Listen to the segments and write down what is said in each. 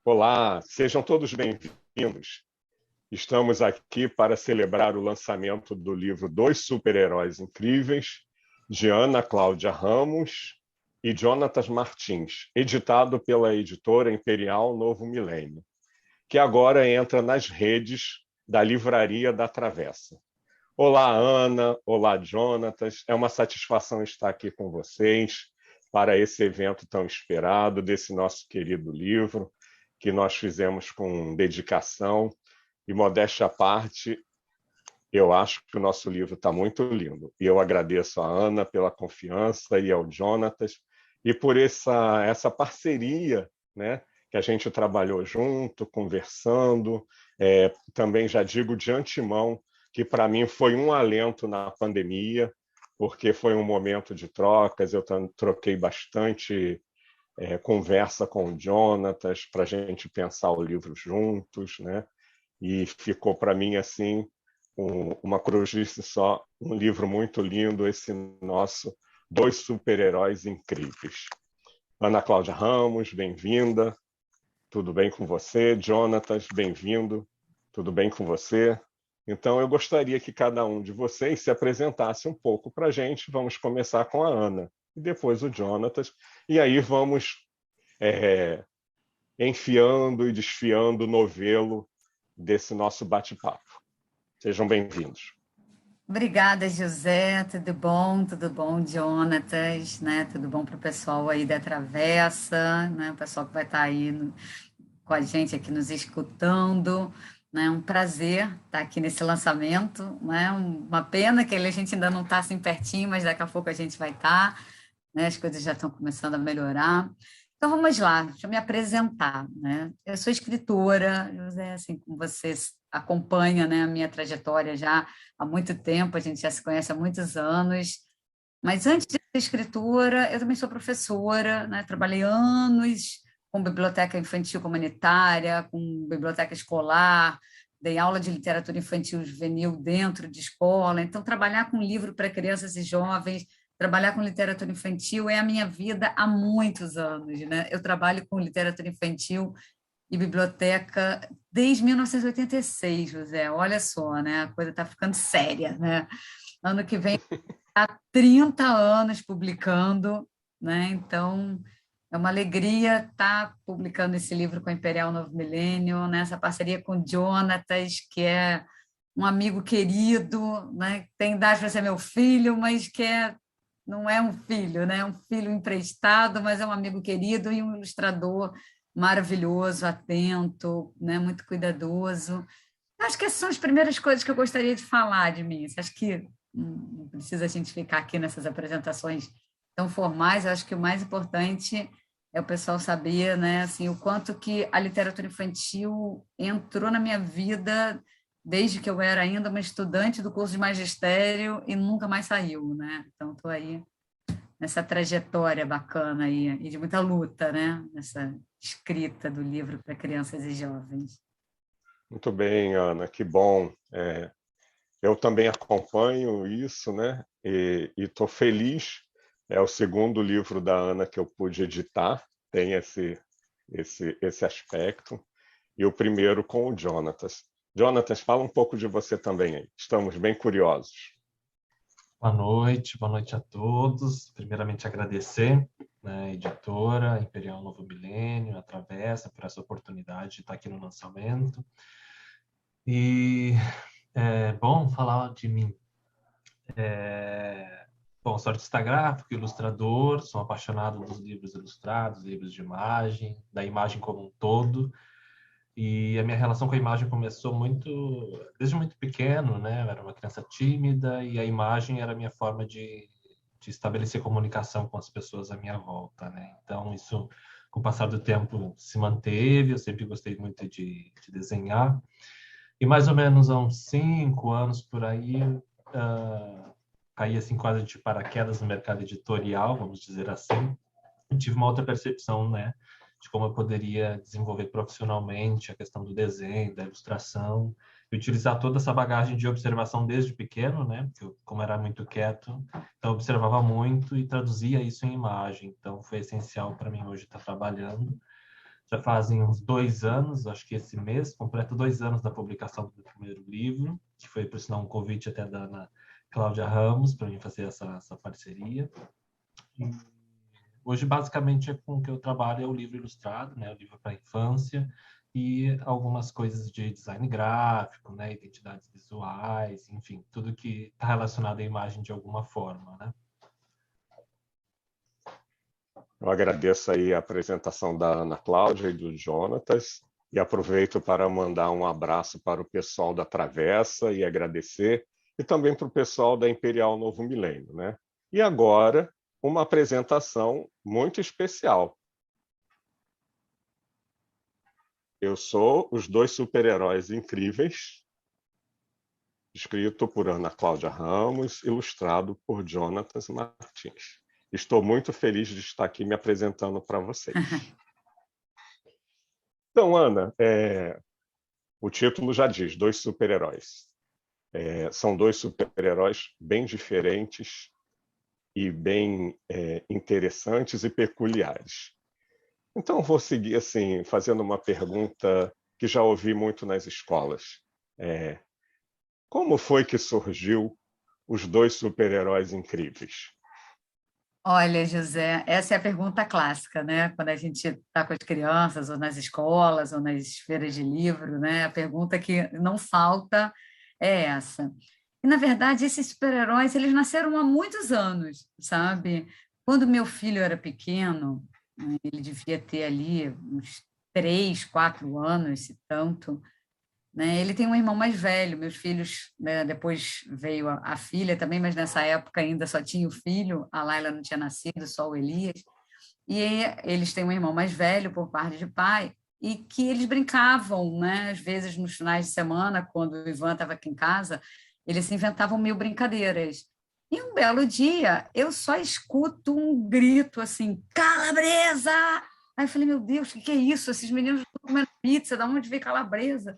Olá, sejam todos bem-vindos. Estamos aqui para celebrar o lançamento do livro Dois Super-Heróis Incríveis, de Ana Cláudia Ramos e Jonatas Martins, editado pela editora Imperial Novo Milênio, que agora entra nas redes da Livraria da Travessa. Olá, Ana. Olá, Jonatas. É uma satisfação estar aqui com vocês para esse evento tão esperado desse nosso querido livro, que nós fizemos com dedicação e modéstia à parte. Eu acho que o nosso livro está muito lindo. E eu agradeço a Ana pela confiança e ao Jonatas e por essa parceria, né, que a gente trabalhou junto, conversando. Também já digo de antemão que para mim foi um alento na pandemia, porque foi um momento de trocas, eu troquei bastante conversa com o Jonatas para a gente pensar o livro juntos, né? E ficou para mim assim uma cruzice só, um livro muito lindo, esse nosso Dois Super-Heróis Incríveis. Ana Cláudia Ramos, bem-vinda. Tudo bem com você? Jonatas, bem-vindo. Tudo bem com você? Então, eu gostaria que cada um de vocês se apresentasse um pouco para a gente. Vamos começar com a Ana e depois o Jonatas. E aí vamos enfiando e desfiando o novelo desse nosso bate-papo. Sejam bem-vindos. Obrigada, José. Tudo bom, Jonatas, né? Tudo bom para o pessoal aí da Travessa, né? O pessoal que vai estar aí com a gente aqui nos escutando, né? Um prazer estar aqui nesse lançamento, né? Uma pena que a gente ainda não está assim pertinho, mas daqui a pouco a gente vai estar, né? As coisas já estão começando a melhorar. Então vamos lá, deixa eu me apresentar, né? Eu sou escritora, José, assim como vocês acompanha, né, a minha trajetória já há muito tempo, a gente já se conhece há muitos anos, mas antes de ser escritora, eu também sou professora, né, trabalhei anos com biblioteca infantil comunitária, com biblioteca escolar, dei aula de literatura infantil e juvenil dentro de escola, então trabalhar com livro para crianças e jovens, trabalhar com literatura infantil é a minha vida há muitos anos, né? Eu trabalho com literatura infantil e biblioteca desde 1986, José. Olha só, né? A coisa está ficando séria, né? Ano que vem, há 30 anos publicando, né? Então, é uma alegria estar publicando esse livro com a Imperial Novo Milênio, nessa parceria com o Jonatas, que é um amigo querido, né? Tem idade para ser meu filho, mas não é um filho, né? É um filho emprestado, mas é um amigo querido e um ilustrador maravilhoso, atento, né? Muito cuidadoso. Acho que essas são as primeiras coisas que eu gostaria de falar de mim. Acho que não precisa a gente ficar aqui nessas apresentações tão formais. Acho que o mais importante é o pessoal saber, né, assim, o quanto que a literatura infantil entrou na minha vida desde que eu era ainda uma estudante do curso de magistério e nunca mais saiu, né? Então, estou aí nessa trajetória bacana aí, e de muita luta, né? Nessa escrita do livro para crianças e jovens. Muito bem, Ana, que bom. Eu também acompanho isso, né? E estou feliz. É o segundo livro da Ana que eu pude editar, tem esse aspecto. E o primeiro com o Jonatas. Jonatas, fala um pouco de você também aí. Estamos bem curiosos. Boa noite a todos. Primeiramente, agradecer, né, a editora Imperial Novo Milênio, a Travessa, por essa oportunidade de estar aqui no lançamento. E é bom falar de mim. Bom, sou artista gráfico, ilustrador, sou apaixonado dos livros ilustrados, livros de imagem, da imagem como um todo. E a minha relação com a imagem começou desde muito pequeno, né? Eu era uma criança tímida e a imagem era a minha forma de estabelecer comunicação com as pessoas à minha volta, né? Então, isso, com o passar do tempo, se manteve. Eu sempre gostei muito de desenhar. E mais ou menos há uns 5 anos por aí, caí assim quase de paraquedas no mercado editorial, vamos dizer assim. Eu tive uma outra percepção, né, de como eu poderia desenvolver profissionalmente a questão do desenho, da ilustração, e utilizar toda essa bagagem de observação desde pequeno, né, porque eu, como era muito quieto, então eu observava muito e traduzia isso em imagem. Então foi essencial para mim hoje estar trabalhando Já fazem uns 2 anos, acho que esse mês, completo 2 anos da publicação do meu primeiro livro, que foi, por sinal, um convite até da Ana Cláudia Ramos para mim fazer essa parceria. E hoje, basicamente, com o que eu trabalho é o livro ilustrado, né, o livro para a infância, e algumas coisas de design gráfico, né, identidades visuais, enfim, tudo que está relacionado à imagem de alguma forma, né? Eu agradeço aí a apresentação da Ana Cláudia e do Jonatas e aproveito para mandar um abraço para o pessoal da Travessa e agradecer, e também para o pessoal da Imperial Novo Milênio, né? E agora, uma apresentação muito especial. Eu sou Os Dois Super-Heróis Incríveis, escrito por Ana Cláudia Ramos, ilustrado por Jonatas Martins. Estou muito feliz de estar aqui me apresentando para vocês. Então, Ana, o título já diz, Dois Super-Heróis. São dois super-heróis bem diferentes e bem interessantes e peculiares. Então, vou seguir assim, fazendo uma pergunta que já ouvi muito nas escolas. Como foi que surgiu Os Dois Super-Heróis Incríveis? Olha, José, essa é a pergunta clássica, né? Quando a gente está com as crianças, ou nas escolas, ou nas feiras de livro, né? A pergunta que não falta é essa. E, na verdade, esses super-heróis, eles nasceram há muitos anos, sabe? Quando meu filho era pequeno, né, ele devia ter ali uns 3, 4 anos, se tanto, né? Ele tem um irmão mais velho, meus filhos, né, depois veio a filha também, mas nessa época ainda só tinha o filho, a Laila não tinha nascido, só o Elias. E eles têm um irmão mais velho por parte de pai, e que eles brincavam, né? Às vezes nos finais de semana, quando o Ivan estava aqui em casa, eles inventavam mil brincadeiras. E um belo dia, eu só escuto um grito assim, calabresa! Aí eu falei, meu Deus, o que é isso? Esses meninos estão comendo pizza, da onde veio calabresa?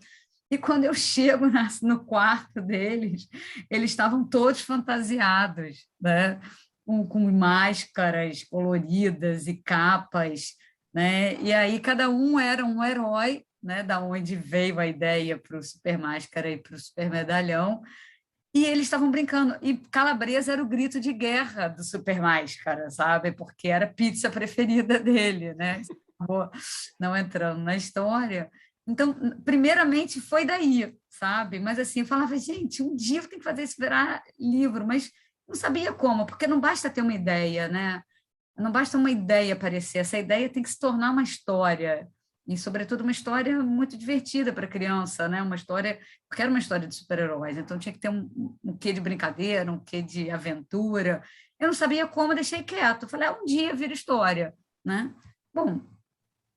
E quando eu chego no quarto deles, eles estavam todos fantasiados, né? Com máscaras coloridas e capas, né? E aí cada um era um herói, né? Da onde veio a ideia para o Super Máscara e para o Super Medalhão. E eles estavam brincando. E calabresa era o grito de guerra do Super Máscara, sabe? Porque era a pizza preferida dele, né? Não entrando na história. Então, primeiramente, foi daí, sabe? Mas assim, eu falava, gente, um dia eu tenho que fazer isso virar livro, mas não sabia como, porque não basta ter uma ideia, né? Não basta uma ideia aparecer, essa ideia tem que se tornar uma história, e, sobretudo, uma história muito divertida para a criança, né? Uma história, porque era uma história de super-heróis, então tinha que ter um quê de brincadeira, um quê de aventura. Eu não sabia como, eu deixei quieto. Eu falei, um dia vira história, né? Bom,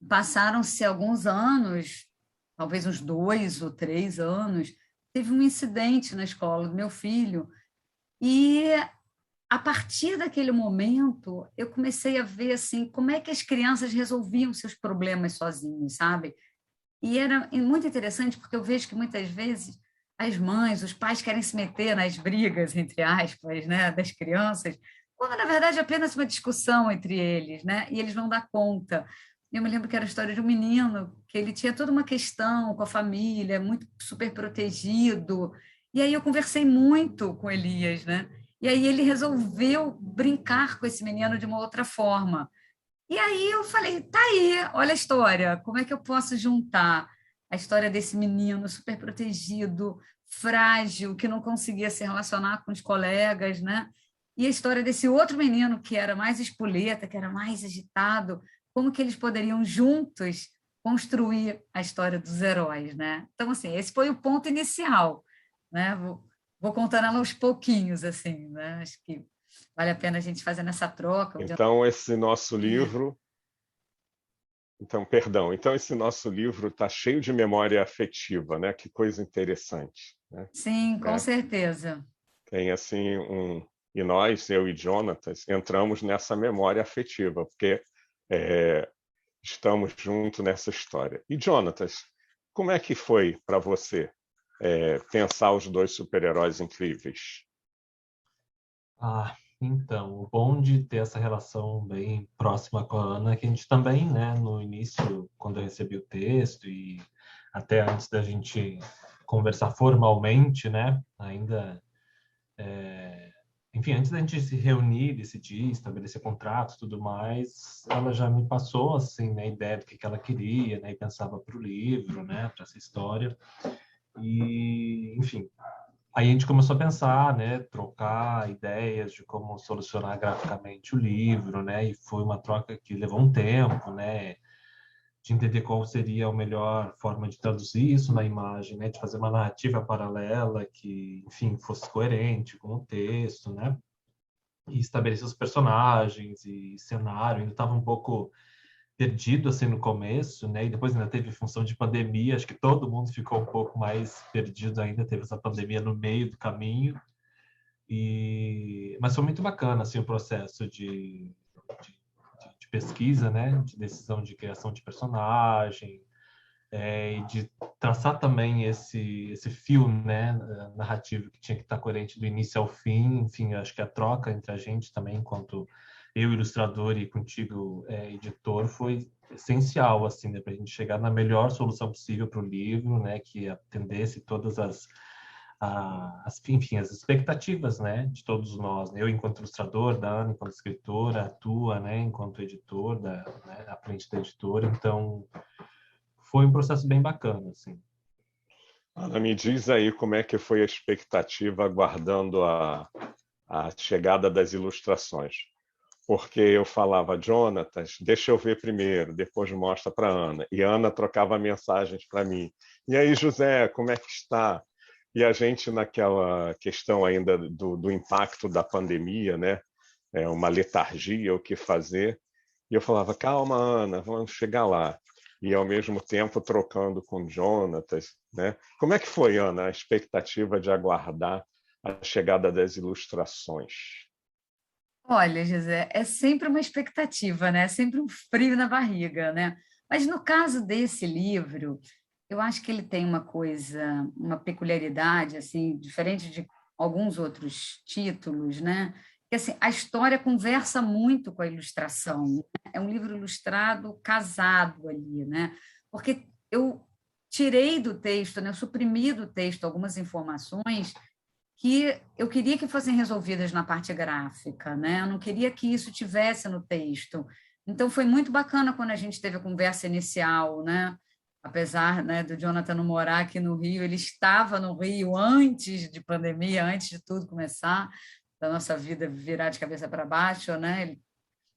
passaram-se alguns anos, talvez uns 2 ou 3 anos, teve um incidente na escola do meu filho, e a partir daquele momento eu comecei a ver assim como é que as crianças resolviam seus problemas sozinhos, sabe? E era muito interessante porque eu vejo que muitas vezes as mães, os pais querem se meter nas brigas, entre aspas, né, das crianças, quando na verdade é apenas uma discussão entre eles, né? E eles não dão conta. Eu me lembro que era a história de um menino que ele tinha toda uma questão com a família, muito super protegido. E aí eu conversei muito com Elias, né? E aí ele resolveu brincar com esse menino de uma outra forma. E aí eu falei, tá aí, olha a história, como é que eu posso juntar a história desse menino super protegido, frágil, que não conseguia se relacionar com os colegas, né? E a história desse outro menino que era mais espoleta, que era mais agitado, como que eles poderiam juntos construir a história dos heróis, né? Então, assim, esse foi o ponto inicial, né? Vou contando ela aos pouquinhos, assim, né? Acho que vale a pena a gente fazer essa troca. Então, esse nosso livro... Então, esse nosso livro está cheio de memória afetiva, né? Que coisa interessante, né? Sim, com certeza. Tem assim e nós, eu e Jonatas, entramos nessa memória afetiva, porque estamos juntos nessa história. E Jonatas, como é que foi para você pensar os dois super-heróis incríveis? Então, o bom de ter essa relação bem próxima com a Ana é que a gente também, né, no início, quando eu recebi o texto e até antes da gente conversar formalmente, né, ainda, enfim, antes da gente se reunir, decidir, estabelecer contratos, tudo mais, ela já me passou, assim, né, a ideia do que ela queria, né, e pensava para o livro, né, para essa história. E, enfim, aí a gente começou a pensar, né, trocar ideias de como solucionar graficamente o livro, né, e foi uma troca que levou um tempo, né, de entender qual seria a melhor forma de traduzir isso na imagem, né, de fazer uma narrativa paralela que, enfim, fosse coerente com o texto, né, e estabelecer os personagens e cenário. Ainda estava um pouco perdido assim no começo, né? E depois ainda teve função de pandemia, acho que todo mundo ficou um pouco mais perdido ainda, teve essa pandemia no meio do caminho. Mas foi muito bacana assim o processo de pesquisa, né? De decisão de criação de personagem, e de traçar também esse fio, né, narrativo que tinha que estar coerente do início ao fim. Enfim, acho que a troca entre a gente também, enquanto eu, ilustrador, e contigo, editor, foi essencial, assim, né, para a gente chegar na melhor solução possível para o livro, né, que atendesse todas enfim, as expectativas, né, de todos nós, né? Eu enquanto ilustrador, da Ana enquanto escritora, a tua, né, enquanto editor, né, à frente da editora. Então, foi um processo bem bacana, assim. Ana, me diz aí como é que foi a expectativa aguardando a chegada das ilustrações. Porque eu falava, Jonatas, deixa eu ver primeiro, depois mostra para Ana. E a Ana trocava mensagens para mim. E aí, José, como é que está? E a gente naquela questão ainda do impacto da pandemia, né? Uma letargia, o que fazer. E eu falava, calma, Ana, vamos chegar lá. E ao mesmo tempo trocando com Jonatas, né? Como é que foi, Ana, a expectativa de aguardar a chegada das ilustrações? Olha, José, é sempre uma expectativa, né? É sempre um frio na barriga, né? Mas no caso desse livro, eu acho que ele tem uma coisa, uma peculiaridade, assim, diferente de alguns outros títulos, né? Que assim, a história conversa muito com a ilustração, né? É um livro ilustrado casado ali, né? Porque eu tirei do texto, né? Eu suprimi do texto algumas informações que eu queria que fossem resolvidas na parte gráfica, né? Eu não queria que isso tivesse no texto. Então foi muito bacana quando a gente teve a conversa inicial, né? Apesar, né, do Jonathan não morar aqui no Rio, ele estava no Rio antes de pandemia, antes de tudo começar, da nossa vida virar de cabeça para baixo, né?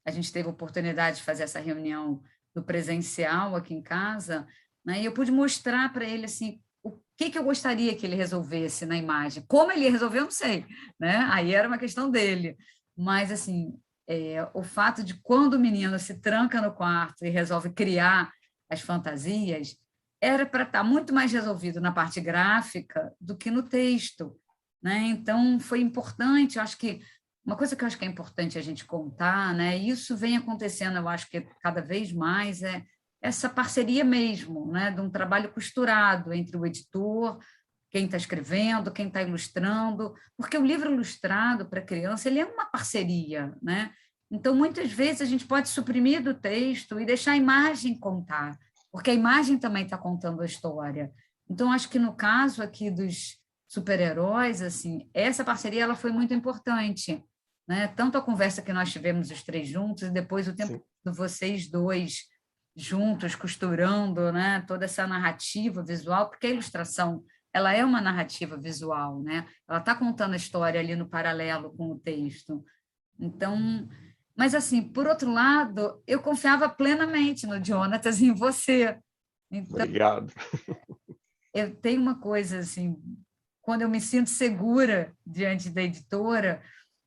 A gente teve a oportunidade de fazer essa reunião no presencial aqui em casa, né? E eu pude mostrar para ele assim o que eu gostaria que ele resolvesse na imagem. Como ele ia resolver, eu não sei, né? Aí era uma questão dele. Mas assim, o fato de quando o menino se tranca no quarto e resolve criar as fantasias, era para estar muito mais resolvido na parte gráfica do que no texto, né? Então foi importante, eu acho que uma coisa que eu acho que é importante a gente contar, né? E isso vem acontecendo, eu acho que cada vez mais é essa parceria mesmo, né? De um trabalho costurado entre o editor, quem está escrevendo, quem está ilustrando, porque o livro ilustrado para criança ele é uma parceria, né? Então muitas vezes a gente pode suprimir do texto e deixar a imagem contar, porque a imagem também está contando a história. Então acho que no caso aqui dos super-heróis, assim, essa parceria ela foi muito importante, né? Tanto a conversa que nós tivemos os três juntos e depois o tempo Sim. de vocês dois juntos costurando, né? Toda essa narrativa visual, porque a ilustração ela é uma narrativa visual, né? Ela está contando a história ali no paralelo com o texto. Então, mas assim, por outro lado, eu confiava plenamente no Jonatas e em você. Então, Obrigado. eu tenho uma coisa assim, quando eu me sinto segura diante da editora,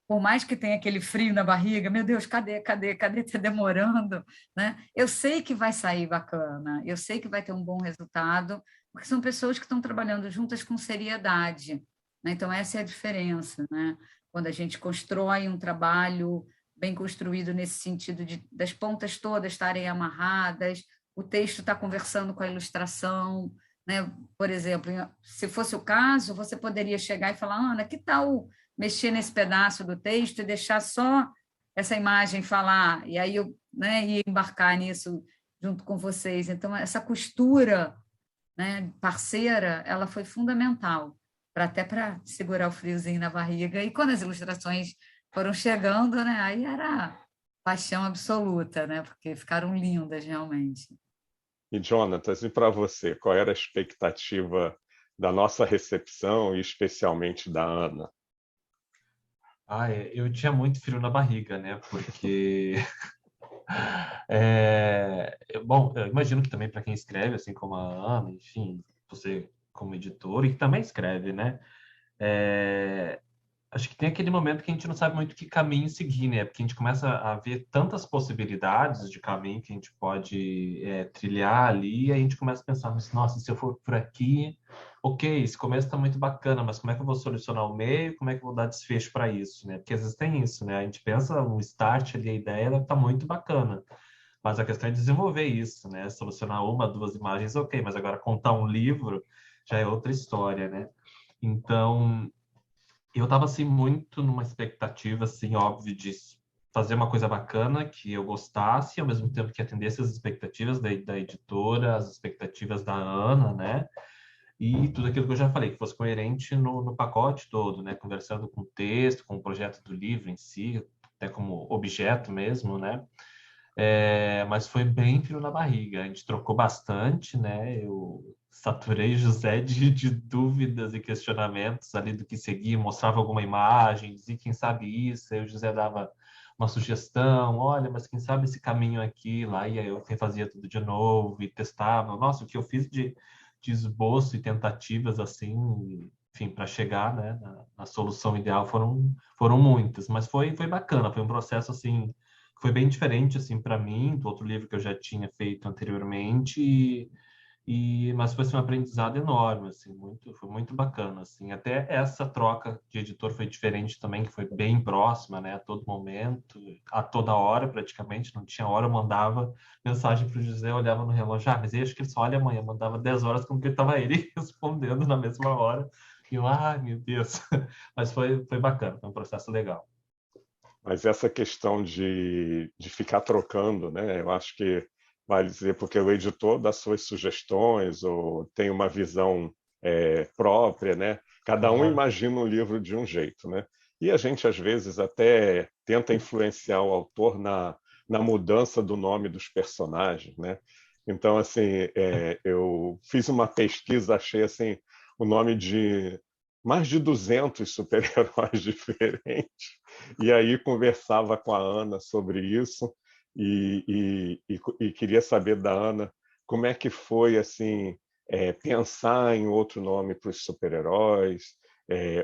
por mais que tenha aquele frio na barriga, meu Deus, cadê, está demorando, né? Eu sei que vai sair bacana, eu sei que vai ter um bom resultado, porque são pessoas que estão trabalhando juntas com seriedade, né? Então essa é a diferença, né? Quando a gente constrói um trabalho bem construído nesse sentido das pontas todas estarem amarradas, o texto está conversando com a ilustração, né? Por exemplo, se fosse o caso, você poderia chegar e falar, Ana, que tal mexer nesse pedaço do texto e deixar só essa imagem falar, e aí eu, né, ia embarcar nisso junto com vocês. Então, essa costura, né, parceira, ela foi fundamental, até para segurar o friozinho na barriga. E quando as ilustrações foram chegando, né, aí era paixão absoluta, né, porque ficaram lindas realmente. E, Jonatas, e para você, qual era a expectativa da nossa recepção e especialmente da Ana? Eu tinha muito frio na barriga, né? Porque bom, eu imagino que também para quem escreve, assim como a Ana, enfim, você como editor e que também escreve, né? É, acho que tem aquele momento que a gente não sabe muito que caminho seguir, né? Porque a gente começa a ver tantas possibilidades de caminho que a gente pode trilhar ali, e aí a gente começa a pensar, mas, nossa, se eu for por aqui, ok, esse começo está muito bacana, mas como é que eu vou solucionar o meio? Como é que eu vou dar desfecho para isso, né? Porque às vezes tem isso, né? A gente pensa, um start ali, a ideia, ela está muito bacana. Mas a questão é desenvolver isso, né? Solucionar uma, duas imagens, ok, mas agora contar um livro já é outra história, né? Então, eu estava assim muito numa expectativa assim óbvio de fazer uma coisa bacana que eu gostasse, ao mesmo tempo que atendesse as expectativas da editora, as expectativas da Ana, né? E tudo aquilo que eu já falei, que fosse coerente no pacote todo, né? Conversando com o texto, com o projeto do livro em si, até como objeto mesmo, né? Mas foi bem frio na barriga. A gente trocou bastante, né? Eu saturei José de dúvidas e questionamentos ali do que seguir, mostrava alguma imagem, dizia quem sabe isso, aí o José dava uma sugestão, olha, mas quem sabe esse caminho aqui, lá, e aí eu refazia tudo de novo e testava. Nossa, o que eu fiz de esboço e tentativas assim, enfim, para chegar, né, na solução ideal foram muitas, mas foi bacana, foi um processo assim foi bem diferente assim para mim do outro livro que eu já tinha feito anteriormente mas foi assim, um aprendizado enorme assim foi muito bacana assim até essa troca de editor foi diferente também que foi bem próxima né a todo momento a toda hora praticamente não tinha hora eu mandava mensagem para o José eu olhava no relógio mas eu acho que ele só olha amanhã eu mandava 10 horas como que estava ele respondendo na mesma hora e eu meu Deus mas foi bacana foi um processo legal. Mas essa questão de ficar trocando, né? Eu acho que vale dizer, porque o editor dá suas sugestões ou tem uma visão própria, né? Cada um Claro. imagina o livro de um jeito, né? E a gente, às vezes, até tenta influenciar o autor na mudança do nome dos personagens, né? Então, assim, eu fiz uma pesquisa, achei assim, o nome de mais de 200 super-heróis diferentes. E aí conversava com a Ana sobre isso e queria saber da Ana como é que foi assim pensar em outro nome para os super-heróis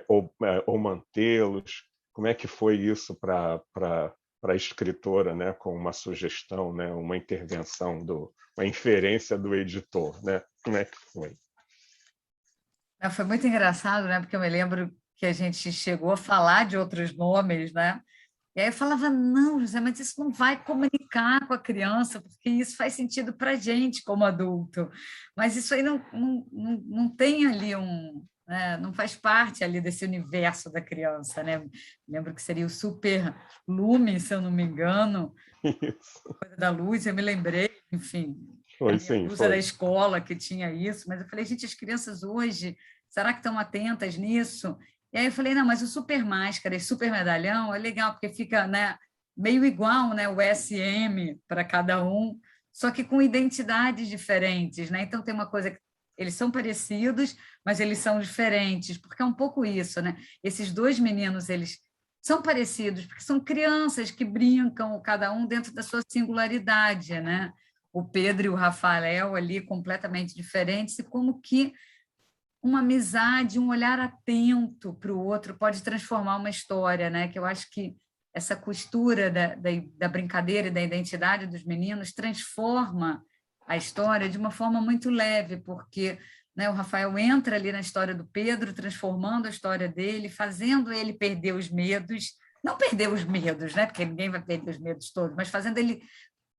ou mantê-los. Como é que foi isso para a escritora, né, com uma sugestão, né, uma intervenção uma inferência do editor, né? Como é que foi? Foi muito engraçado, né? Porque eu me lembro que a gente chegou a falar de outros nomes, né? E aí eu falava, não, José, mas isso não vai comunicar com a criança, porque isso faz sentido para a gente como adulto. Mas isso aí não tem ali né, não faz parte ali desse universo da criança, né? Lembro que seria o Super Lume, se eu não me engano, Isso. coisa da luz, eu me lembrei, enfim, a Foi minha sim, blusa da foi. escola que tinha isso, mas eu falei, gente, as crianças hoje, será que estão atentas nisso? E aí eu falei, não, mas o super máscara e super medalhão é legal, porque fica, né, meio igual, né, o SM para cada um, só que com identidades diferentes, né? Então tem uma coisa que eles são parecidos, mas eles são diferentes, porque é um pouco isso, né? Esses dois meninos, eles são parecidos, porque são crianças que brincam, cada um dentro da sua singularidade, né? O Pedro e o Rafael ali completamente diferentes, e como que uma amizade, um olhar atento para o outro pode transformar uma história, né? Que eu acho que essa costura da brincadeira e da identidade dos meninos transforma a história de uma forma muito leve, porque né, o Rafael entra ali na história do Pedro, transformando a história dele, fazendo ele perder os medos, não perder os medos, né? Porque ninguém vai perder os medos todos, mas fazendo ele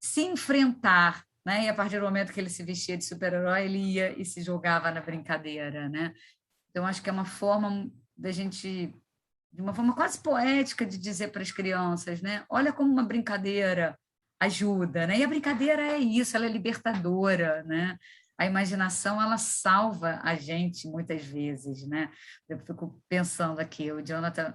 se enfrentar, né? E a partir do momento que ele se vestia de super-herói, ele ia e se jogava na brincadeira, né? Então acho que é uma forma da gente de uma forma quase poética de dizer para as crianças, né? Olha como uma brincadeira ajuda, né? E a brincadeira é isso, ela é libertadora, né? A imaginação, ela salva a gente muitas vezes, né? Eu fico pensando aqui, o Jonathan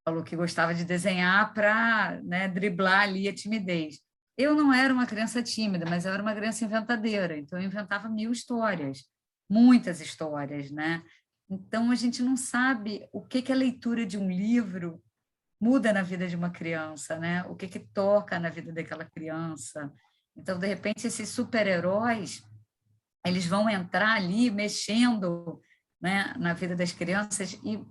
falou que gostava de desenhar para, né, driblar ali a timidez. Eu não era uma criança tímida, mas eu era uma criança inventadeira, então eu inventava 1000 histórias, muitas histórias, né? Então a gente não sabe o que que a leitura de um livro muda na vida de uma criança, né? O que que toca na vida daquela criança. Então, de repente, esses super-heróis, eles vão entrar ali mexendo, né, na vida das crianças. E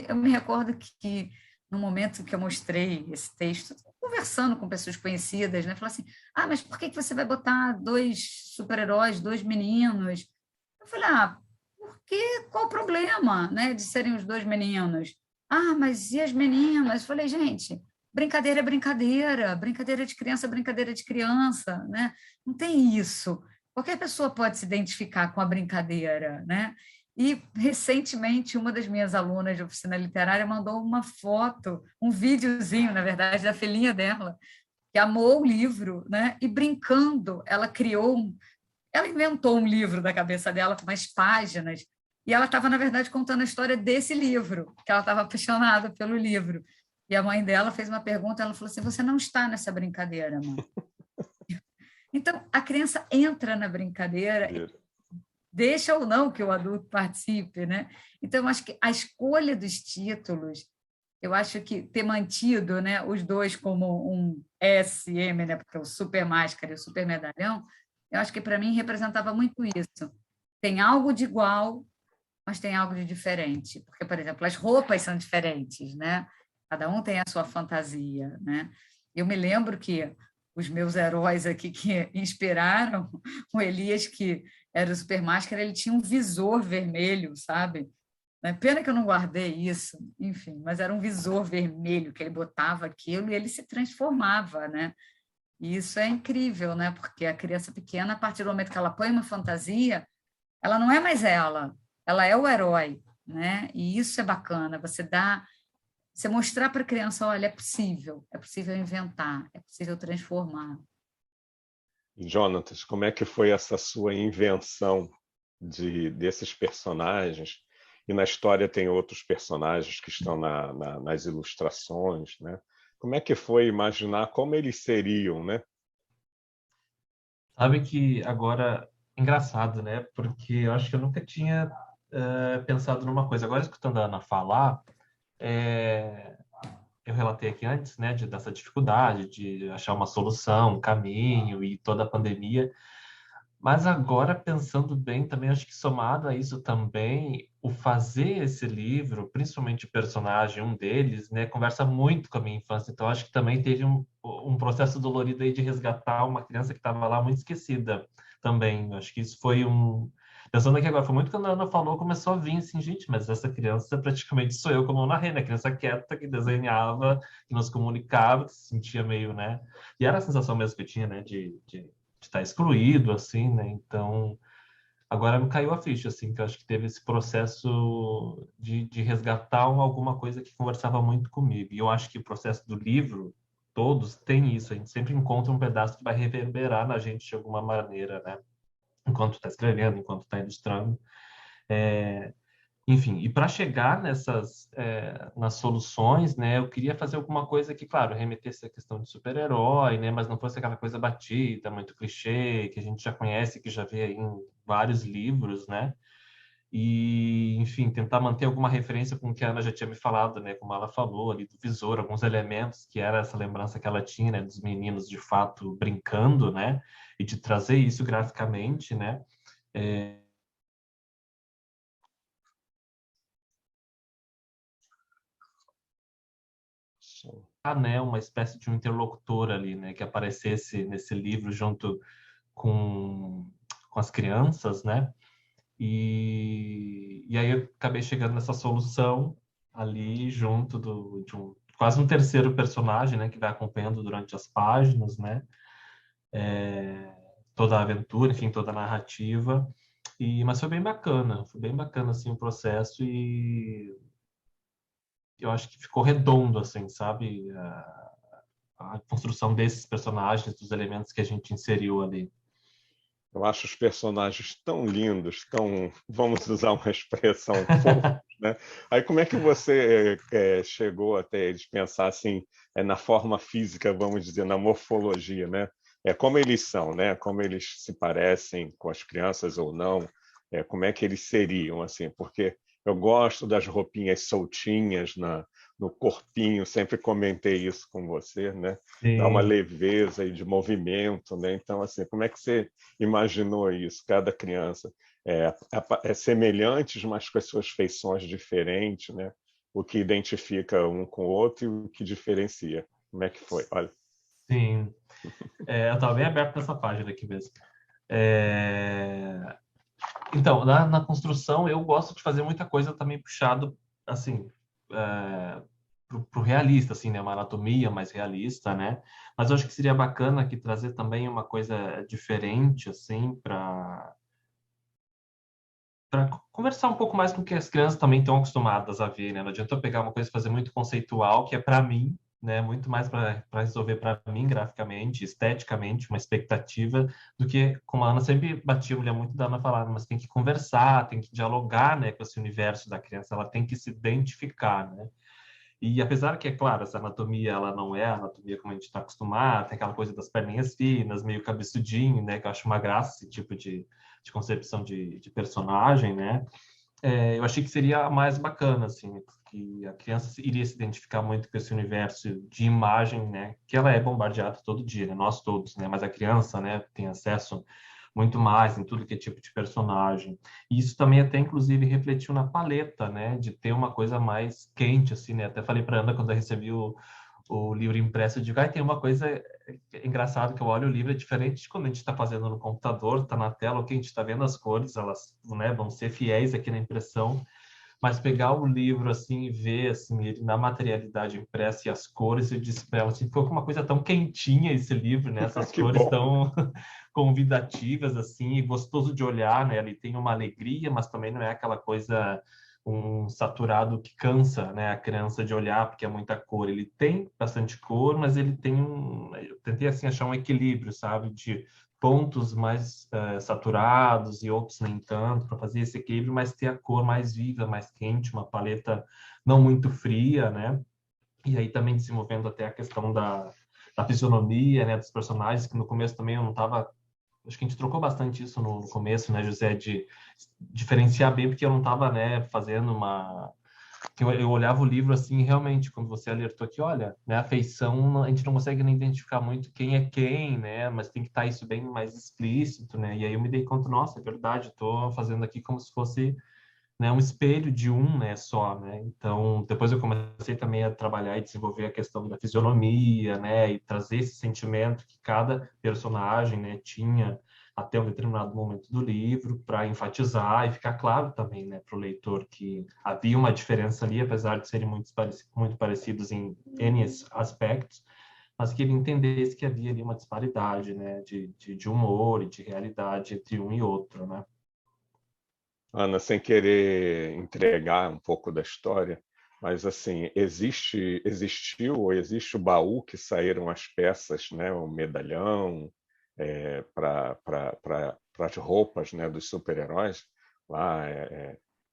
eu me recordo que no momento que eu mostrei esse texto, conversando com pessoas conhecidas, né, falou assim: ah, mas por que você vai botar 2 super-heróis, 2 meninos? Eu falei: ah, porque qual o problema, né, de serem os 2 meninos? Ah, mas e as meninas? Eu falei: gente, brincadeira é brincadeira, brincadeira de criança é brincadeira de criança, né? Não tem isso. Qualquer pessoa pode se identificar com a brincadeira, né? E, recentemente, uma das minhas alunas de oficina literária mandou uma foto, um videozinho, na verdade, da filhinha dela, que amou o livro, né? E brincando, ela inventou um livro da cabeça dela com umas páginas, e ela estava, na verdade, contando a história desse livro, que ela estava apaixonada pelo livro. E a mãe dela fez uma pergunta, ela falou assim: você não está nessa brincadeira, mãe. Então, a criança entra na brincadeira, deixa ou não que o adulto participe, né? Então, acho que a escolha dos títulos, eu acho que ter mantido, né, os dois como um SM, né, porque é o Super Máscara e o Super Medalhão, eu acho que para mim representava muito isso. Tem algo de igual, mas tem algo de diferente. Porque, por exemplo, as roupas são diferentes, né? Cada um tem a sua fantasia, né? Eu me lembro que os meus heróis aqui que inspiraram o Elias, que era o Super Máscara, ele tinha um visor vermelho, sabe? Pena que eu não guardei isso, enfim, mas era um visor vermelho que ele botava aquilo e ele se transformava, né? E isso é incrível, né? Porque a criança pequena, a partir do momento que ela põe uma fantasia, ela não é mais ela é o herói, né? E isso é bacana, você mostrar para a criança: olha, é possível inventar, é possível transformar. Jonatas, como é que foi essa sua invenção desses personagens? E na história tem outros personagens que estão nas ilustrações, né? Como é que foi imaginar como eles seriam, né? Sabe que agora, engraçado, né? Porque eu acho que eu nunca tinha pensado numa coisa. Agora, escutando a Ana falar, eu relatei aqui antes, né, dessa dificuldade de achar uma solução, um caminho e toda a pandemia. Mas agora, pensando bem, também acho que somado a isso também, o fazer esse livro, principalmente o personagem, um deles, né, conversa muito com a minha infância. Então, acho que também teve um processo dolorido aí de resgatar uma criança que estava lá muito esquecida também. Acho que isso foi Pensando aqui agora, foi muito quando a Ana falou, começou a vir assim, gente, mas essa criança praticamente sou eu, como eu narrei, né? Criança quieta, que desenhava, que nos comunicava, que se sentia meio, né? E era a sensação mesmo que eu tinha, né, de estar excluído, assim, né? Então, agora me caiu a ficha, assim, que eu acho que teve esse processo de resgatar alguma coisa que conversava muito comigo. E eu acho que o processo do livro, todos, tem isso. A gente sempre encontra um pedaço que vai reverberar na gente de alguma maneira, né? Enquanto está escrevendo, enquanto está ilustrando. Enfim, e para chegar nas soluções, né, eu queria fazer alguma coisa que, claro, remetesse à questão de super-herói, né, mas não fosse aquela coisa batida, muito clichê, que a gente já conhece, que já vê aí em vários livros, né, e, enfim, tentar manter alguma referência com o que a Ana já tinha me falado, né, como ela falou ali do visor, alguns elementos que era essa lembrança que ela tinha, né, dos meninos de fato brincando, né, e de trazer isso graficamente, né, né, uma espécie de um interlocutor ali, né, que aparecesse nesse livro junto com as crianças, né? E aí eu acabei chegando nessa solução ali junto de quase um terceiro personagem, né, que vai acompanhando durante as páginas, né? Toda a aventura, enfim, toda a narrativa. Mas foi bem bacana assim o processo eu acho que ficou redondo, assim, sabe? A construção desses personagens, dos elementos que a gente inseriu ali. Eu acho os personagens tão lindos, tão, vamos usar uma expressão, fofos, né? Aí como é que você chegou até eles pensar assim, na forma física, vamos dizer, na morfologia, né? Como eles são, né? Como eles se parecem com as crianças ou não? Como é que eles seriam, assim? Porque eu gosto das roupinhas soltinhas no corpinho, sempre comentei isso com você, né? Dá uma Sim. leveza e de movimento, né? Então, assim, como é que você imaginou isso? Cada criança semelhantes, mas com as suas feições diferentes, né? O que identifica um com o outro e o que diferencia. Como é que foi? Olha. Sim. Eu estava bem aberto nessa página aqui mesmo. Então, na construção, eu gosto de fazer muita coisa também puxado, assim, pro realista, assim, né? Uma anatomia mais realista, né? Mas eu acho que seria bacana aqui trazer também uma coisa diferente, assim, para conversar um pouco mais com o que as crianças também estão acostumadas a ver, né? Não adianta eu pegar uma coisa e fazer muito conceitual, que é para mim, né? Muito mais para resolver para mim graficamente, esteticamente, uma expectativa, do que, como a Ana sempre batia, mulher muito da Ana falar, mas tem que conversar, tem que dialogar, né, com esse universo da criança, ela tem que se identificar, né? E apesar que, é claro, essa anatomia, ela não é a anatomia como a gente está acostumado, tem aquela coisa das perninhas finas, meio cabeçudinho, né? Que eu acho uma graça esse tipo de concepção de personagem, né? Eu achei que seria mais bacana, assim, que a criança iria se identificar muito com esse universo de imagem, né? Que ela é bombardeada todo dia, né? Nós todos, né? Mas a criança, né? Tem acesso muito mais em tudo que é tipo de personagem. E isso também até, inclusive, refletiu na paleta, né? De ter uma coisa mais quente, assim, né? Até falei para Ana quando eu recebi o livro impresso, eu digo, tem uma coisa engraçada que eu olho o livro, é diferente de quando a gente está fazendo no computador, está na tela, o que a gente está vendo as cores, elas, né, vão ser fiéis aqui na impressão, mas pegar o livro assim e ver assim ele na materialidade impressa e as cores, eu disse para ela assim, ficou com uma coisa tão quentinha esse livro, né? Essas Que cores bom! tão convidativas assim, e gostoso de olhar, né? Ele tem uma alegria, mas também não é aquela coisa um saturado que cansa, né, a criança de olhar porque é muita cor. Ele tem bastante cor, mas ele tem eu tentei assim achar um equilíbrio, sabe, de pontos mais saturados e outros nem tanto, para fazer esse equilíbrio, mas ter a cor mais viva, mais quente, uma paleta não muito fria, né? E aí também desenvolvendo até a questão da fisionomia, né, dos personagens, que no começo também eu não estava. Acho que a gente trocou bastante isso no começo, né, José, de diferenciar bem, porque eu não estava, né, fazendo uma. Eu olhava o livro assim, realmente, quando você alertou aqui, olha, né, a feição, a gente não consegue nem identificar muito quem é quem, né, mas tem que estar isso bem mais explícito, né, e aí eu me dei conta, nossa, é verdade, estou fazendo aqui como se fosse, né, um espelho de um, né, só, né, então depois eu comecei também a trabalhar e desenvolver a questão da fisionomia, né, e trazer esse sentimento que cada personagem, né, tinha até um determinado momento do livro para enfatizar e ficar claro também, né, para o leitor que havia uma diferença ali, apesar de serem muito parecidos em N aspectos, mas que ele entendesse que havia ali uma disparidade, né, de humor e de realidade entre um e outro, né. Ana, sem querer entregar um pouco da história, mas assim, existiu ou existe o baú que saíram as peças, né? O medalhão para as roupas, né? Dos super-heróis lá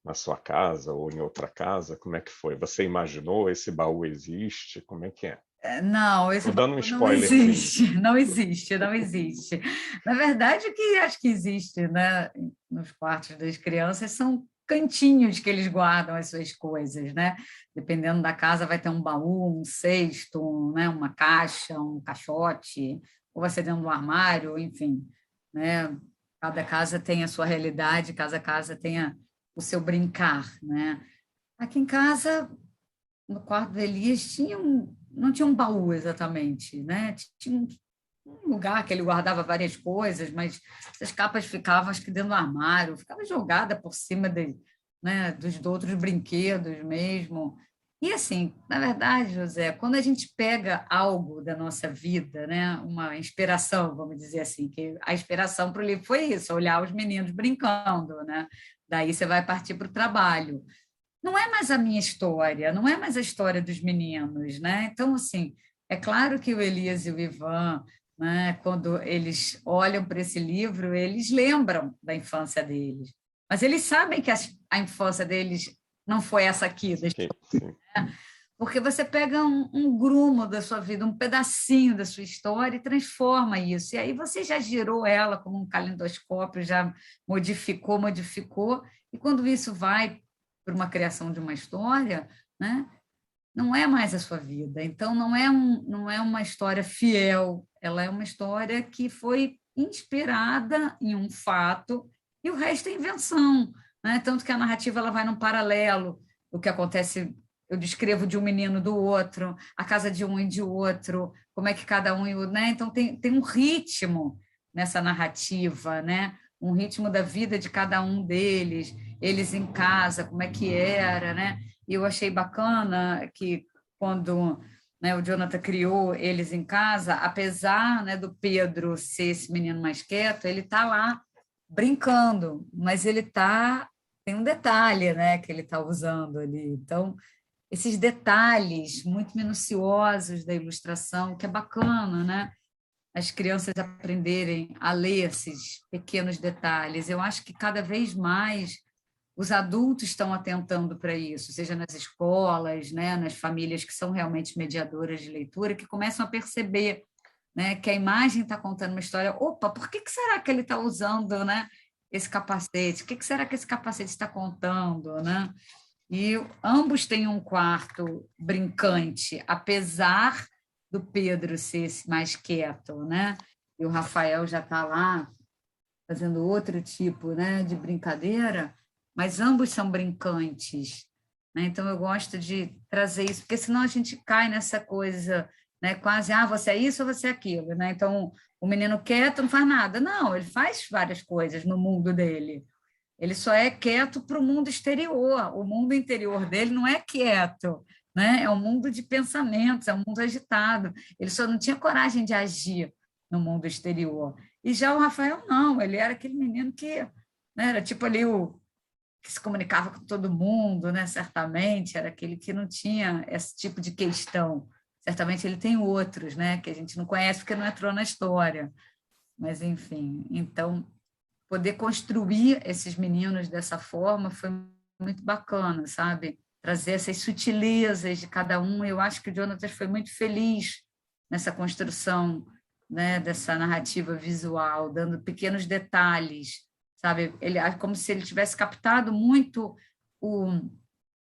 na sua casa ou em outra casa. Como é que foi? Você imaginou? Esse baú existe? Como é que é? Não, esse Estou dando um baú não spoilerzinho. existe, não existe, não existe. Na verdade, o que acho que existe, né, nos quartos das crianças são cantinhos que eles guardam as suas coisas, né? Dependendo da casa, vai ter um baú, um cesto, né, uma caixa, um caixote, ou vai ser dentro do armário, enfim, né? Cada casa tem a sua realidade, cada casa tem o seu brincar, né? Aqui em casa no quarto do Elias não tinha um baú exatamente, né? Tinha um lugar que ele guardava várias coisas, mas essas capas ficavam, acho que dentro do armário, ficava jogada por cima né, dos outros brinquedos mesmo. E assim, na verdade, José, quando a gente pega algo da nossa vida, né, uma inspiração, vamos dizer assim, que a inspiração para o livro foi isso, olhar os meninos brincando, né? Daí você vai partir para o trabalho. não é mais a minha história, não é mais a história dos meninos, né? Então, assim, é claro que o Elias e o Ivan, né, quando eles olham para esse livro, eles lembram da infância deles, mas eles sabem que a infância deles não foi essa aqui, Sim. porque você pega um grumo da sua vida, um pedacinho da sua história e transforma isso. E aí você já girou ela como um calendoscópio, já modificou, e quando isso vai para uma criação de uma história, né, não é mais a sua vida. Então, não é uma história fiel, ela é uma história que foi inspirada em um fato e o resto é invenção. Né? Tanto que a narrativa ela vai num paralelo, o que acontece, eu descrevo de um menino do outro, a casa de um e de outro, como é que cada um... Né? Então, tem um ritmo nessa narrativa, né? Um ritmo da vida de cada um deles, eles em casa, como é que era, né? E eu achei bacana que quando, né, o Jonathan criou eles em casa, apesar, né, do Pedro ser esse menino mais quieto, ele está lá brincando, mas tem um detalhe, né, que ele está usando ali. Então, esses detalhes muito minuciosos da ilustração, que é bacana, né? As crianças aprenderem a ler esses pequenos detalhes. Eu acho que cada vez mais os adultos estão atentando para isso, seja nas escolas, né, nas famílias que são realmente mediadoras de leitura, que começam a perceber, né, que a imagem está contando uma história. Opa, por que será que ele está usando, né, esse capacete? O que será que esse capacete está contando? Né? E ambos têm um quarto brincante, apesar do Pedro ser esse mais quieto, né? E o Rafael já está lá fazendo outro tipo, né, de brincadeira, mas ambos são brincantes, né? Então eu gosto de trazer isso, porque senão a gente cai nessa coisa, né, quase, você é isso ou você é aquilo, né? Então o menino quieto não faz nada, não, ele faz várias coisas no mundo dele. Ele só é quieto para o mundo exterior. O mundo interior dele não é quieto, né? É um mundo de pensamentos, é um mundo agitado. Ele só não tinha coragem de agir no mundo exterior. E já o Rafael não, ele era aquele menino que, né, era tipo ali o que se comunicava com todo mundo, né? Certamente era aquele que não tinha esse tipo de questão. Certamente ele tem outros, né, que a gente não conhece porque não entrou na história. Mas enfim, então poder construir esses meninos dessa forma foi muito bacana, sabe? Trazer essas sutilezas de cada um. Eu acho que o Jonathan foi muito feliz nessa construção, né, dessa narrativa visual, dando pequenos detalhes, sabe? Ele como se ele tivesse captado muito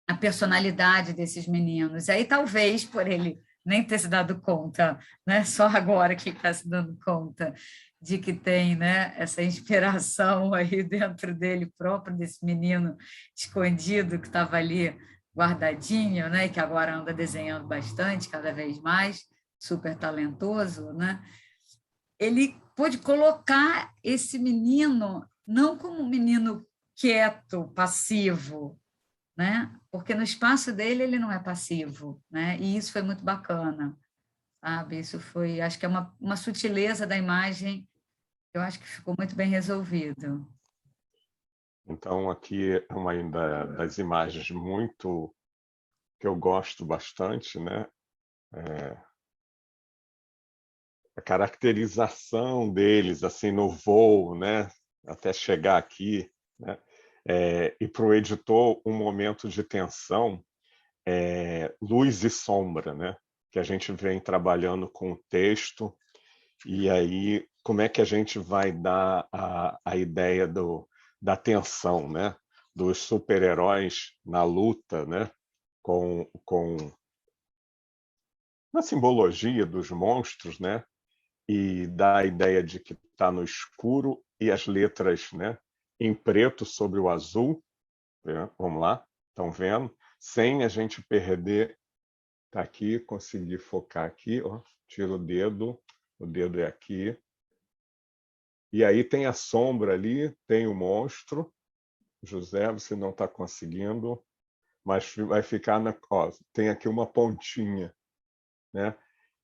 a personalidade desses meninos. E aí talvez por ele nem ter se dado conta, né? Só agora que está se dando conta de que tem, né, essa inspiração aí dentro dele próprio, desse menino escondido que estava ali guardadinho, né, que agora anda desenhando bastante, cada vez mais, super talentoso, né? Ele pôde colocar esse menino não como um menino quieto, passivo, né? Porque no espaço dele ele não é passivo, né? E isso foi muito bacana, sabe? Isso foi, acho que é uma sutileza da imagem, eu acho que ficou muito bem resolvido. Então, aqui é uma das imagens muito que eu gosto bastante, né? A caracterização deles, assim, no voo, né? Até chegar aqui, né? E para o editor, um momento de tensão, luz e sombra, né? Que a gente vem trabalhando com o texto, e aí como é que a gente vai dar a ideia da tensão, né? Dos super-heróis na luta, né? Com na simbologia dos monstros, né? E dá a ideia de que está no escuro e as letras, né? Em preto sobre o azul, né? Vamos lá, estão vendo? Sem a gente perder, tá aqui, conseguir focar aqui, ó, tira o dedo é aqui. E aí tem a sombra ali, tem o monstro. José, você não está conseguindo, mas vai ficar ó, tem aqui uma pontinha, né?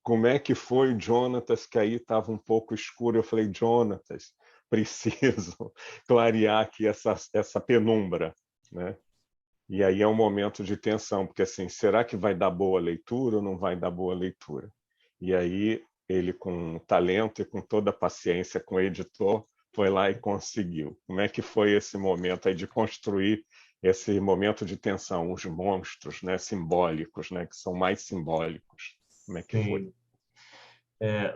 Como é que foi, Jonatas, que aí estava um pouco escuro? Eu falei, Jonatas, preciso clarear aqui essa penumbra, né? E aí é um momento de tensão, porque assim, será que vai dar boa leitura ou não vai dar boa leitura? E aí ele, com talento e com toda a paciência com o editor, foi lá e conseguiu. Como é que foi esse momento aí de construir esse momento de tensão, os monstros, né, simbólicos, né, que são mais simbólicos? Como é que foi? Sim.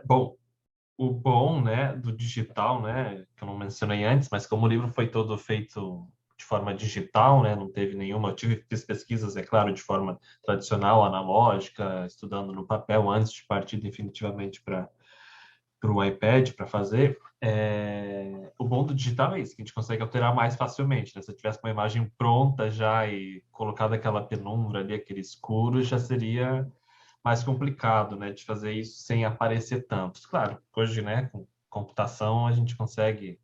Bom, o bom, né, do digital, né, que eu não mencionei antes, mas como o livro foi todo feito de forma digital, né, não teve nenhuma, fiz pesquisas, é claro, de forma tradicional, analógica, estudando no papel antes de partir definitivamente para o iPad para fazer. O bom do digital é isso, que a gente consegue alterar mais facilmente, né? Se eu tivesse uma imagem pronta já e colocado aquela penumbra ali, aquele escuro, já seria mais complicado, né, de fazer isso sem aparecer tanto. Claro, hoje, né, com computação a gente consegue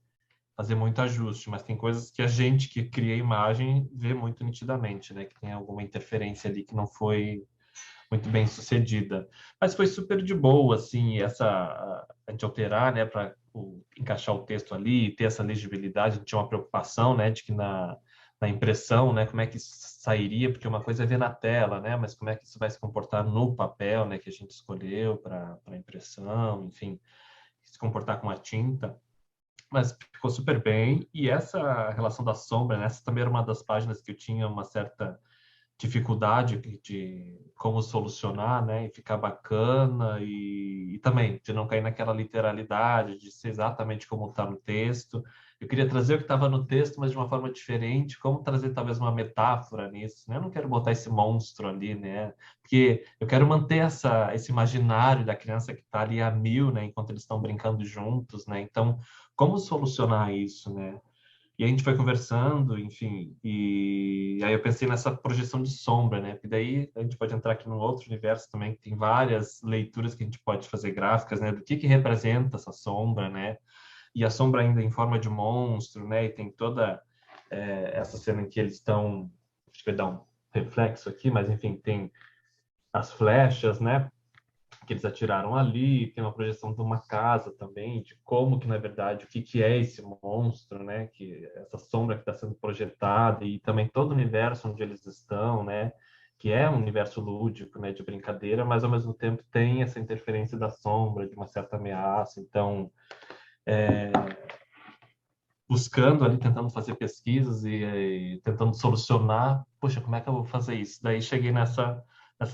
fazer muito ajuste, mas tem coisas que a gente que cria a imagem vê muito nitidamente, né, que tem alguma interferência ali que não foi muito bem sucedida. Mas foi super de boa, assim, a gente alterar, né, para encaixar o texto ali, ter essa legibilidade. A gente tinha uma preocupação, né, de que na impressão, né, como é que isso sairia, porque uma coisa é ver na tela, né, mas como é que isso vai se comportar no papel, né, que a gente escolheu para impressão, enfim, se comportar com a tinta. Mas ficou super bem. E essa relação da sombra, né, essa também era uma das páginas que eu tinha uma certa dificuldade de como solucionar, né, e ficar bacana e também de não cair naquela literalidade, de ser exatamente como está no texto. Eu queria trazer o que estava no texto, mas de uma forma diferente, como trazer talvez uma metáfora nisso, né? Eu não quero botar esse monstro ali, né? Porque eu quero manter esse imaginário da criança que está ali a mil, né, enquanto eles estão brincando juntos, né? Então, como solucionar isso, né? E a gente foi conversando, enfim, e aí eu pensei nessa projeção de sombra, né? Porque daí a gente pode entrar aqui num outro universo também, que tem várias leituras que a gente pode fazer gráficas, né? Do que representa essa sombra, né? E a sombra ainda em forma de monstro, né? E tem toda essa cena em que eles estão... Acho que vai dar um reflexo aqui, mas enfim, tem as flechas, né? Que eles atiraram ali, tem uma projeção de uma casa também, de como que, na verdade, o que que é esse monstro, né? Que essa sombra que está sendo projetada e também todo o universo onde eles estão, né? Que é um universo lúdico, né? De brincadeira, mas ao mesmo tempo tem essa interferência da sombra, de uma certa ameaça. Então, buscando ali, tentando fazer pesquisas e tentando solucionar, poxa, como é que eu vou fazer isso? Daí cheguei nessa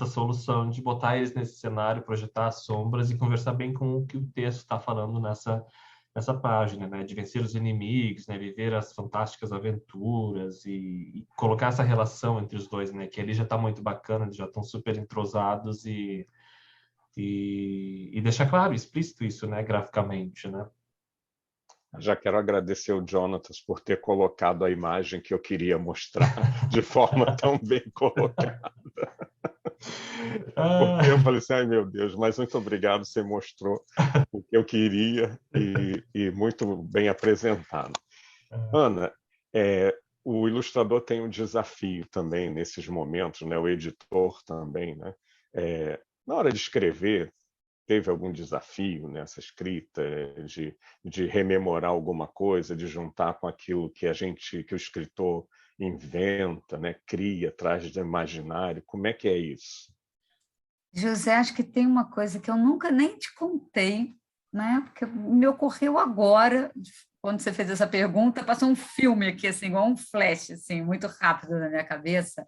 solução de botar eles nesse cenário, projetar as sombras e conversar bem com o que o texto está falando nessa página, né? De vencer os inimigos, né? Viver as fantásticas aventuras e colocar essa relação entre os dois, né? Que ali já está muito bacana, eles já estão super entrosados e deixar claro, explícito isso, né? Graficamente, né? Já quero agradecer ao Jonatas por ter colocado a imagem que eu queria mostrar de forma tão bem colocada. Porque eu falei assim, ai meu Deus, mas muito obrigado, você mostrou o que eu queria e muito bem apresentado. Ana, o ilustrador tem um desafio também nesses momentos, né? O editor também, né? Na hora de escrever, teve algum desafio nessa escrita de rememorar alguma coisa, de juntar com aquilo que o escritor inventa, né? Cria, traz de imaginário? Como é que é isso? José, acho que tem uma coisa que eu nunca nem te contei, né? Porque me ocorreu agora, quando você fez essa pergunta, passou um filme aqui, assim, igual um flash, assim, muito rápido na minha cabeça,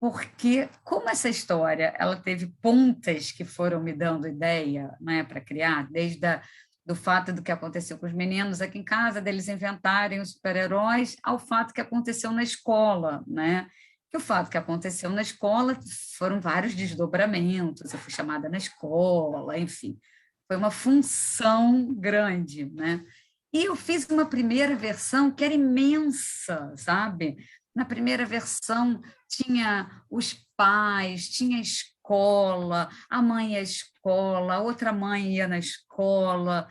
porque como essa história ela teve pontas que foram me dando ideia, né, para criar, do fato do que aconteceu com os meninos aqui em casa, deles inventarem os super-heróis, ao fato que aconteceu na escola, né? Que o fato que aconteceu na escola foram vários desdobramentos, eu fui chamada na escola, enfim, foi uma função grande, né? E eu fiz uma primeira versão que era imensa, sabe? Na primeira versão tinha os pais, tinha a escola, a mãe ia à escola, a outra mãe ia na escola.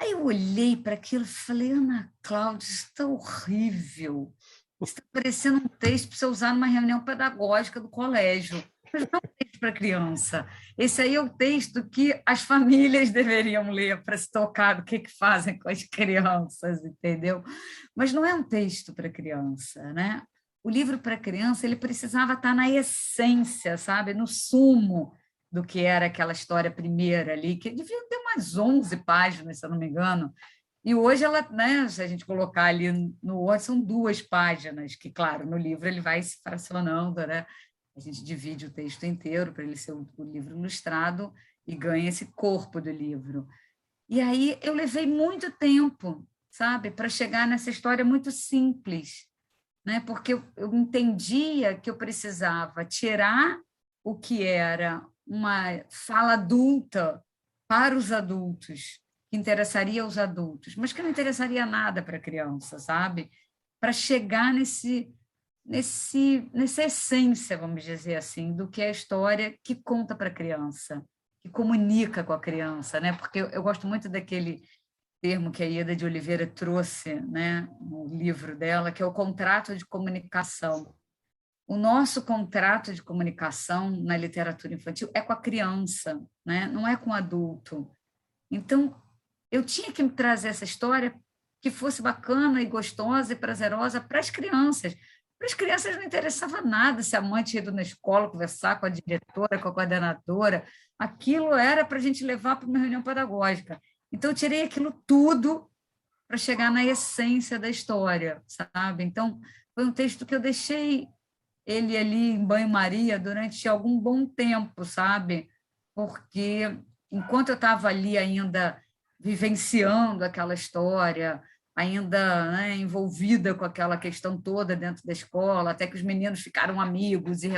Aí eu olhei para aquilo e falei, Ana Cláudia, isso está horrível. Isso está parecendo um texto para você usar numa reunião pedagógica do colégio. Mas não é um texto para criança. Esse aí é o texto que as famílias deveriam ler para se tocar do que fazem com as crianças, entendeu? Mas não é um texto para criança, né? o livro para criança ele precisava estar na essência, sabe? No sumo do que era aquela história primeira ali, que devia ter umas 11 páginas, se eu não me engano. E hoje ela, né, se a gente colocar ali no Word, são 2 páginas, que, claro, no livro ele vai se fracionando, né? A gente divide o texto inteiro para ele ser o livro ilustrado e ganha esse corpo do livro. E aí eu levei muito tempo, sabe, para chegar nessa história muito simples, né? Porque eu entendia que eu precisava tirar o que era uma fala adulta para os adultos, que interessaria aos adultos, mas que não interessaria nada para a criança, sabe? Para chegar nessa essência, vamos dizer assim, do que é a história que conta para a criança, que comunica com a criança, né? Porque eu gosto muito daquele termo que a Ieda de Oliveira trouxe, né, no livro dela, que é o contrato de comunicação. O nosso contrato de comunicação na literatura infantil é com a criança, né? Não é com o adulto. Então, eu tinha que trazer essa história que fosse bacana e gostosa e prazerosa para as crianças. Para as crianças não interessava nada se a mãe tinha ido na escola conversar com a diretora, com a coordenadora. Aquilo era para a gente levar para uma reunião pedagógica. Então, eu tirei aquilo tudo para chegar na essência da história, sabe? Então, foi um texto que eu deixei ele ali em banho-maria durante algum bom tempo, sabe? Porque enquanto eu estava ali ainda vivenciando aquela história, ainda, né, envolvida com aquela questão toda dentro da escola, até que os meninos ficaram amigos, e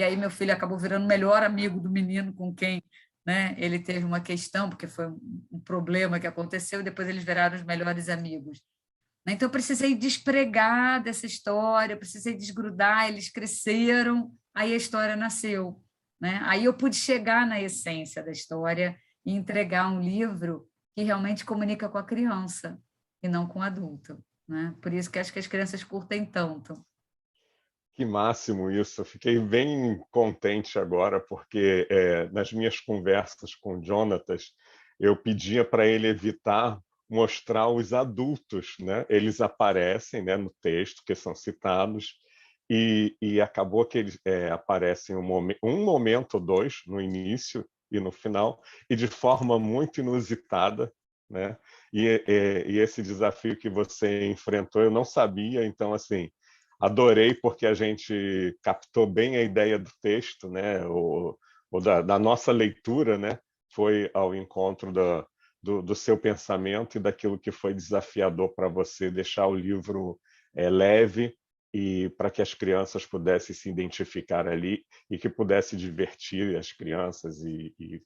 aí meu filho acabou virando o melhor amigo do menino com quem, né, ele teve uma questão, porque foi um problema que aconteceu, e depois eles viraram os melhores amigos. Então, eu precisei despregar dessa história, eu precisei desgrudar, eles cresceram, aí a história nasceu, né? Aí eu pude chegar na essência da história e entregar um livro que realmente comunica com a criança e não com o adulto, né? Por isso que acho que as crianças curtem tanto. Que máximo isso! Eu fiquei bem contente agora, porque nas minhas conversas com o Jonatas, eu pedia para ele evitar mostrar os adultos, né? Eles aparecem, né, no texto, que são citados, e acabou que eles aparecem um momento ou dois, no início e no final, e de forma muito inusitada, né? E esse desafio que você enfrentou, eu não sabia, então, assim, adorei porque a gente captou bem a ideia do texto, né? Ou da nossa leitura, né? Foi ao encontro do seu pensamento e daquilo que foi desafiador para você deixar o livro leve e para que as crianças pudessem se identificar ali e que pudesse divertir as crianças e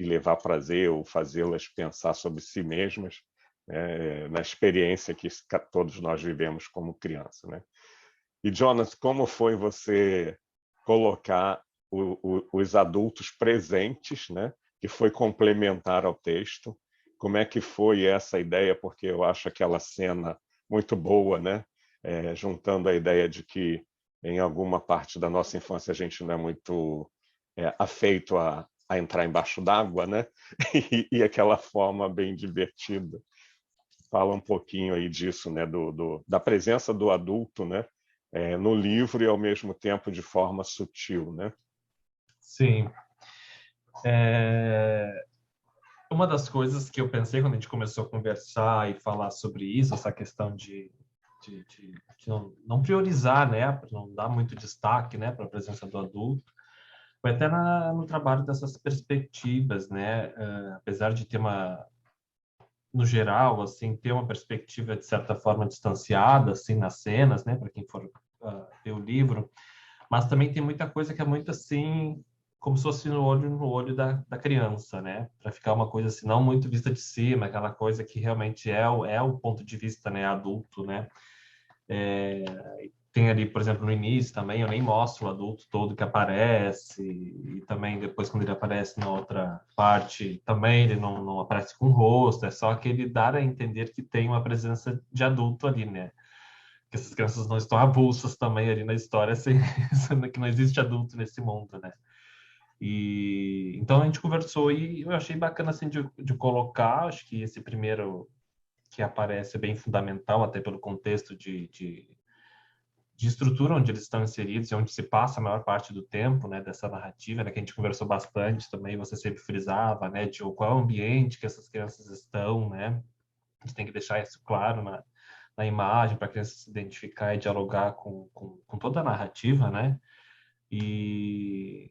levar prazer ou fazê-las pensar sobre si mesmas, na experiência que todos nós vivemos como criança, né? E, Jonas, como foi você colocar os adultos presentes, né? Que foi complementar ao texto? Como é que foi essa ideia? Porque eu acho aquela cena muito boa, né? Juntando a ideia de que em alguma parte da nossa infância a gente não é muito afeito a entrar embaixo d'água, né? E aquela forma bem divertida. Fala um pouquinho aí disso, né? Da presença do adulto, né? No livro e ao mesmo tempo de forma sutil, né? Sim. Uma das coisas que eu pensei quando a gente começou a conversar e falar sobre isso, essa questão de não priorizar, né, não dar muito destaque, né, para a presença do adulto, foi até no trabalho dessas perspectivas, né, apesar de ter no geral, assim, ter uma perspectiva de certa forma distanciada, assim, nas cenas, né, para quem for ver o livro, mas também tem muita coisa que é muito assim, como se fosse no olho da criança, né, para ficar uma coisa assim, não muito vista de cima, aquela coisa que realmente é o ponto de vista, né, adulto, né. Tem ali, por exemplo, no início também, eu nem mostro o adulto todo que aparece, e também depois quando ele aparece na outra parte, também ele não aparece com o rosto, é só que ele dá a entender que tem uma presença de adulto ali, né? Que essas crianças não estão avulsas também ali na história, assim, que não existe adulto nesse mundo, né? E então a gente conversou e eu achei bacana assim de colocar, acho que esse primeiro que aparece é bem fundamental, até pelo contexto de estrutura onde eles estão inseridos e onde se passa a maior parte do tempo, né, dessa narrativa, né, que a gente conversou bastante também, você sempre frisava, né, de qual é o ambiente que essas crianças estão, né, a gente tem que deixar isso claro na imagem para a criança se identificar e dialogar com toda a narrativa, né, e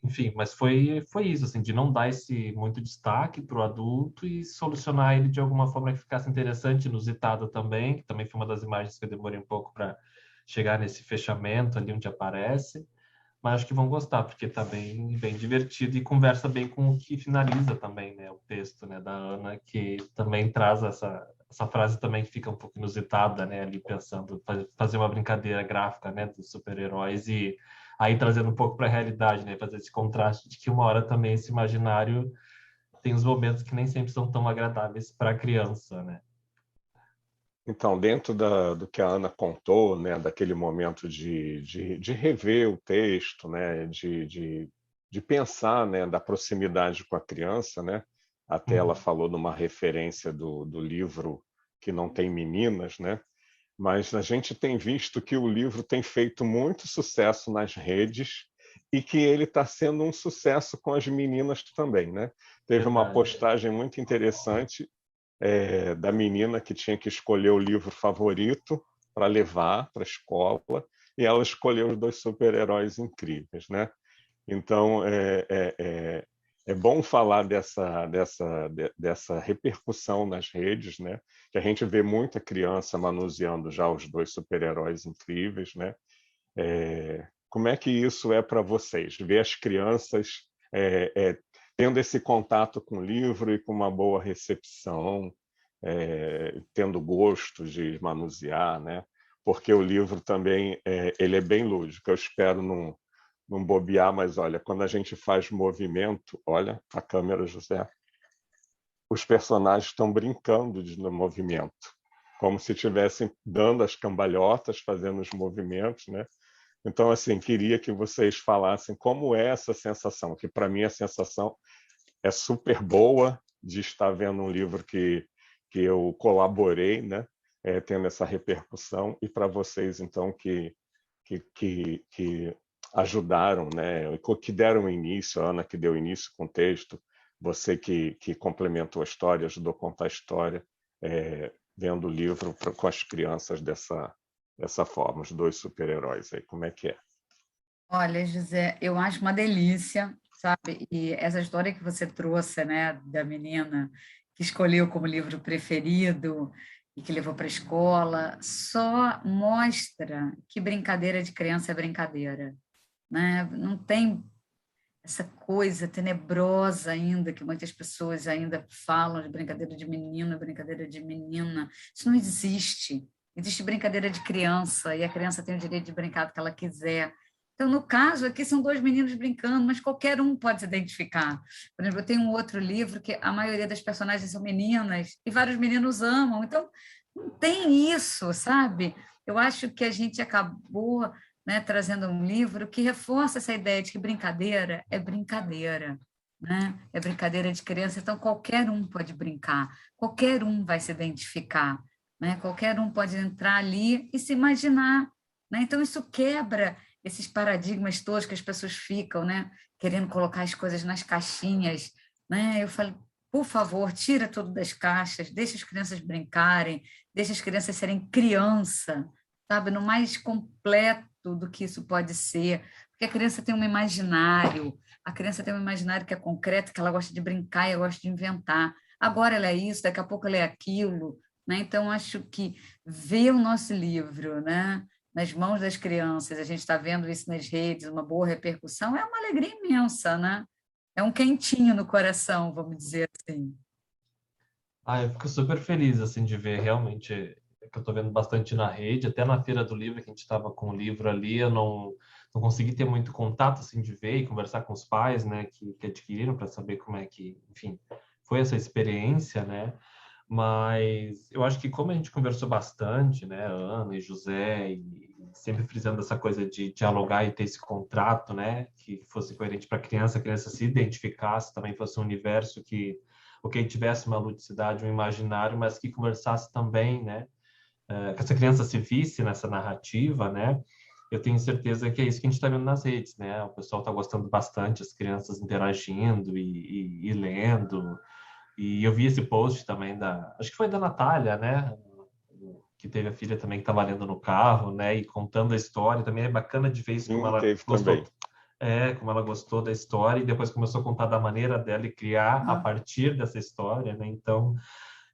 enfim, mas foi isso, assim, de não dar esse muito destaque para o adulto e solucionar ele de alguma forma que ficasse interessante, inusitado também, que também foi uma das imagens que eu demorei um pouco para chegar nesse fechamento ali onde aparece, mas acho que vão gostar, porque está bem divertido e conversa bem com o que finaliza também, né, o texto, né, da Ana, que também traz essa frase também que fica um pouco inusitada, né, ali pensando, fazer uma brincadeira gráfica, né, dos super-heróis e aí trazendo um pouco para a realidade, né, fazer esse contraste de que uma hora também esse imaginário tem os momentos que nem sempre são tão agradáveis para a criança, né. Então, dentro do que a Ana contou, né, daquele momento de rever o texto, né, de pensar, né, da proximidade com a criança, né, até ela falou numa referência do livro que não tem meninas, né, mas a gente tem visto que o livro tem feito muito sucesso nas redes e que ele está sendo um sucesso com as meninas também, né? Teve uma Verdade. postagem muito interessante da menina que tinha que escolher o livro favorito para levar para a escola e ela escolheu os dois super-heróis incríveis, né? Então é bom falar dessa repercussão nas redes, né? Que a gente vê muita criança manuseando já os dois super-heróis incríveis, né? Como é que isso é para vocês? Ver as crianças tendo esse contato com o livro e com uma boa recepção, tendo gosto de manusear, né? Porque o livro também ele é bem lúdico. Eu espero não bobear, mas olha, quando a gente faz movimento, olha a câmera, José, os personagens estão brincando no movimento, como se estivessem dando as cambalhotas, fazendo os movimentos, né? Então, assim, queria que vocês falassem como é essa sensação, que para mim a sensação é super boa de estar vendo um livro que eu colaborei, né? Tendo essa repercussão, e para vocês, então, que ajudaram, né? Que deram início, a Ana que deu início com o texto, você que complementou a história, ajudou a contar a história, vendo o livro com as crianças dessa forma, os dois super-heróis aí, como é que é? Olha, José, eu acho uma delícia, sabe? E essa história que você trouxe, né, da menina que escolheu como livro preferido e que levou para a escola, só mostra que brincadeira de criança é brincadeira, né? Não tem essa coisa tenebrosa ainda que muitas pessoas ainda falam de brincadeira de menino, brincadeira de menina. Isso não existe. Existe brincadeira de criança e a criança tem o direito de brincar do que ela quiser. Então, no caso, aqui são dois meninos brincando, mas qualquer um pode se identificar. Por exemplo, eu tenho um outro livro que a maioria das personagens são meninas e vários meninos amam. Então, não tem isso, sabe? Eu acho que a gente acabou, né, trazendo um livro que reforça essa ideia de que brincadeira é brincadeira, né? É brincadeira de criança, então qualquer um pode brincar, qualquer um vai se identificar, né? Qualquer um pode entrar ali e se imaginar, né? Então isso quebra esses paradigmas todos que as pessoas ficam, né, querendo colocar as coisas nas caixinhas, né? Eu falei, por favor, tira tudo das caixas, deixa as crianças brincarem, deixa as crianças serem criança, sabe, no mais completo do que isso pode ser, porque a criança tem um imaginário, a criança tem um imaginário que é concreto, que ela gosta de brincar e ela gosta de inventar. Agora ela é isso, daqui a pouco ela é aquilo, né? Então acho que ver o nosso livro, né, nas mãos das crianças, a gente está vendo isso nas redes, uma boa repercussão, é uma alegria imensa, né? É um quentinho no coração, vamos dizer assim. Eu fico super feliz, assim, de ver realmente, que eu tô vendo bastante na rede, até na Feira do Livro, que a gente estava com o livro ali, eu não consegui ter muito contato, assim, de ver e conversar com os pais, né, que adquiriram, para saber como é que, enfim, foi essa experiência, né, mas eu acho que como a gente conversou bastante, né, Ana e José, e sempre frisando essa coisa de dialogar e ter esse contrato, né, que fosse coerente para a criança se identificasse, também fosse um universo que tivesse uma ludicidade, um imaginário, mas que conversasse também, né, que essa criança se visse nessa narrativa, né? Eu tenho certeza que é isso que a gente está vendo nas redes, né? O pessoal está gostando bastante, as crianças interagindo e lendo. E eu vi esse post também acho que foi da Natália, né? Que teve a filha também que estava lendo no carro, né? E contando a história. Também é bacana de ver isso, como Sim, ela teve gostou. também. Como ela gostou da história e depois começou a contar da maneira dela e criar a Ah, partir dessa história, né? Então,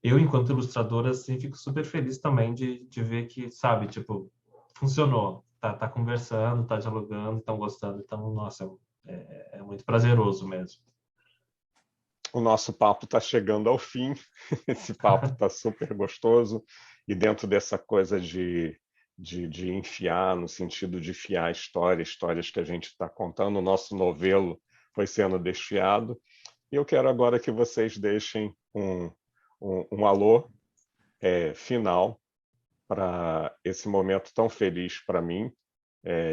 eu, enquanto ilustradora, assim, fico super feliz também de ver que, sabe, tipo, funcionou. Tá conversando, tá dialogando, estão gostando. Então, nossa, é muito prazeroso mesmo. O nosso papo está chegando ao fim. Esse papo está super gostoso. E dentro dessa coisa de enfiar, no sentido de fiar histórias que a gente está contando, o nosso novelo foi sendo desfiado. E eu quero agora que vocês deixem um alô final para esse momento tão feliz para mim.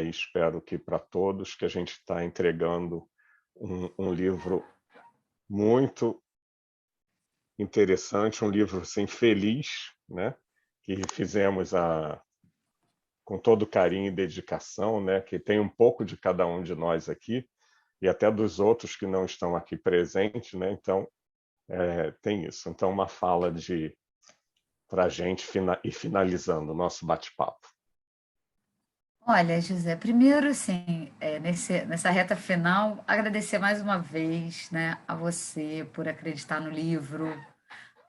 Espero que para todos, que a gente está entregando um livro muito interessante, um livro assim, feliz, né? Que fizemos com todo carinho e dedicação, né? Que tem um pouco de cada um de nós aqui e até dos outros que não estão aqui presentes, né? Então, tem isso. Então, uma fala para a gente ir finalizando o nosso bate-papo. olha, José, primeiro, assim, nessa reta final, agradecer mais uma vez, né, a você por acreditar no livro,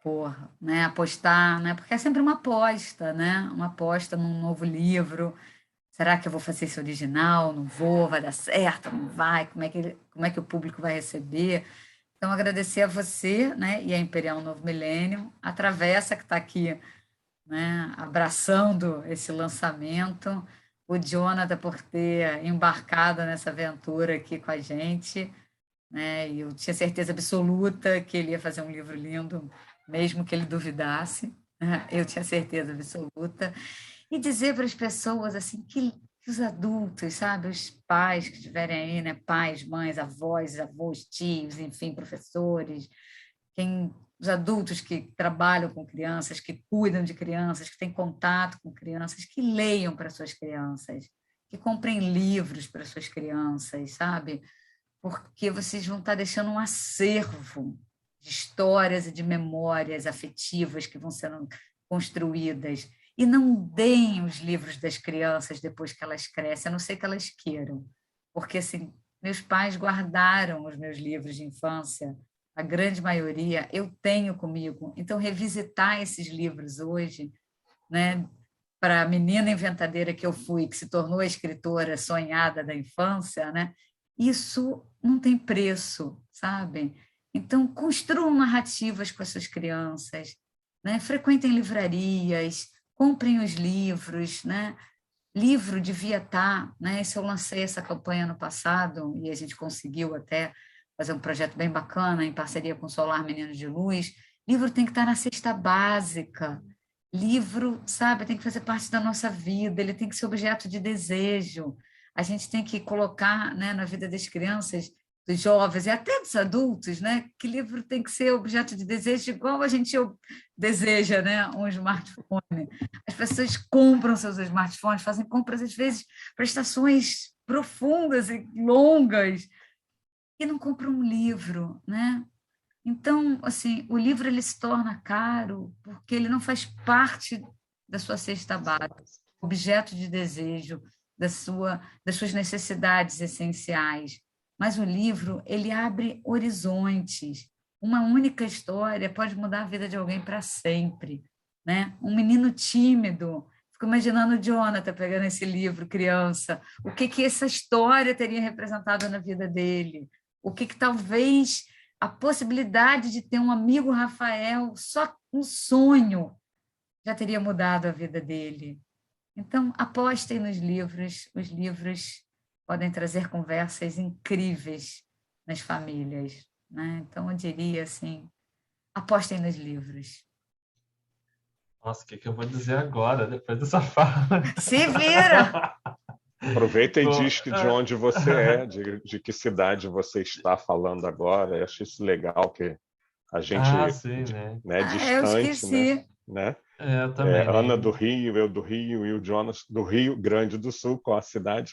por, né, apostar, né, porque é sempre uma aposta, né, uma aposta num novo livro. Será que eu vou fazer esse original? Não vou? Vai dar certo? Não vai? Como é que o público vai receber? Então, agradecer a você, né, e a Imperial Novo Milênio, a Travessa que está aqui, né, abraçando esse lançamento, o Jonathan por ter embarcado nessa aventura aqui com a gente, né, e eu tinha certeza absoluta que ele ia fazer um livro lindo, mesmo que ele duvidasse, né, eu tinha certeza absoluta, e dizer para as pessoas assim que os adultos, sabe, os pais que estiverem aí, né, pais, mães, avós, tios, enfim, professores, os adultos que trabalham com crianças, que cuidam de crianças, que têm contato com crianças, que leiam para suas crianças, que comprem livros para suas crianças, sabe? Porque vocês vão estar deixando um acervo de histórias e de memórias afetivas que vão sendo construídas. E não deem os livros das crianças depois que elas crescem, a não ser que elas queiram. Porque, assim, meus pais guardaram os meus livros de infância, a grande maioria eu tenho comigo. Então, revisitar esses livros hoje, né, para a menina inventadeira que eu fui, que se tornou a escritora sonhada da infância, né, isso não tem preço, sabe? Então, construam narrativas com as suas crianças, né? Frequentem livrarias, comprem os livros, né? Livro devia estar, né? Se eu lancei essa campanha no passado e a gente conseguiu até fazer um projeto bem bacana em parceria com o Solar Meninos de Luz, livro tem que estar na cesta básica. Livro, sabe, tem que fazer parte da nossa vida, ele tem que ser objeto de desejo. A gente tem que colocar, né, na vida das crianças, dos jovens e até dos adultos, né, que livro tem que ser objeto de desejo igual a gente deseja, né, um smartphone. As pessoas compram seus smartphones, fazem compras, às vezes, prestações profundas e longas, e não compram um livro, né? Então, assim, o livro ele se torna caro porque ele não faz parte da sua cesta básica, objeto de desejo, das suas necessidades essenciais. Mas o livro, ele abre horizontes. Uma única história pode mudar a vida de alguém para sempre, né? Um menino tímido, fico imaginando o Jonathan pegando esse livro, criança, o que que essa história teria representado na vida dele? O que que talvez a possibilidade de ter um amigo Rafael, só um sonho, já teria mudado a vida dele. Então, apostem nos livros, os livros podem trazer conversas incríveis nas famílias, né? Então, eu diria assim, apostem nos livros. Nossa, o que eu vou dizer agora, depois dessa fala? Se vira! Aproveita e diz de onde você é, de que cidade você está falando agora. Eu acho isso legal, que a gente, Sim, né? né, Eu distante, né? esqueci. né? Eu também, Ana do Rio, eu do Rio e o Jonas do Rio Grande do Sul, qual a cidade?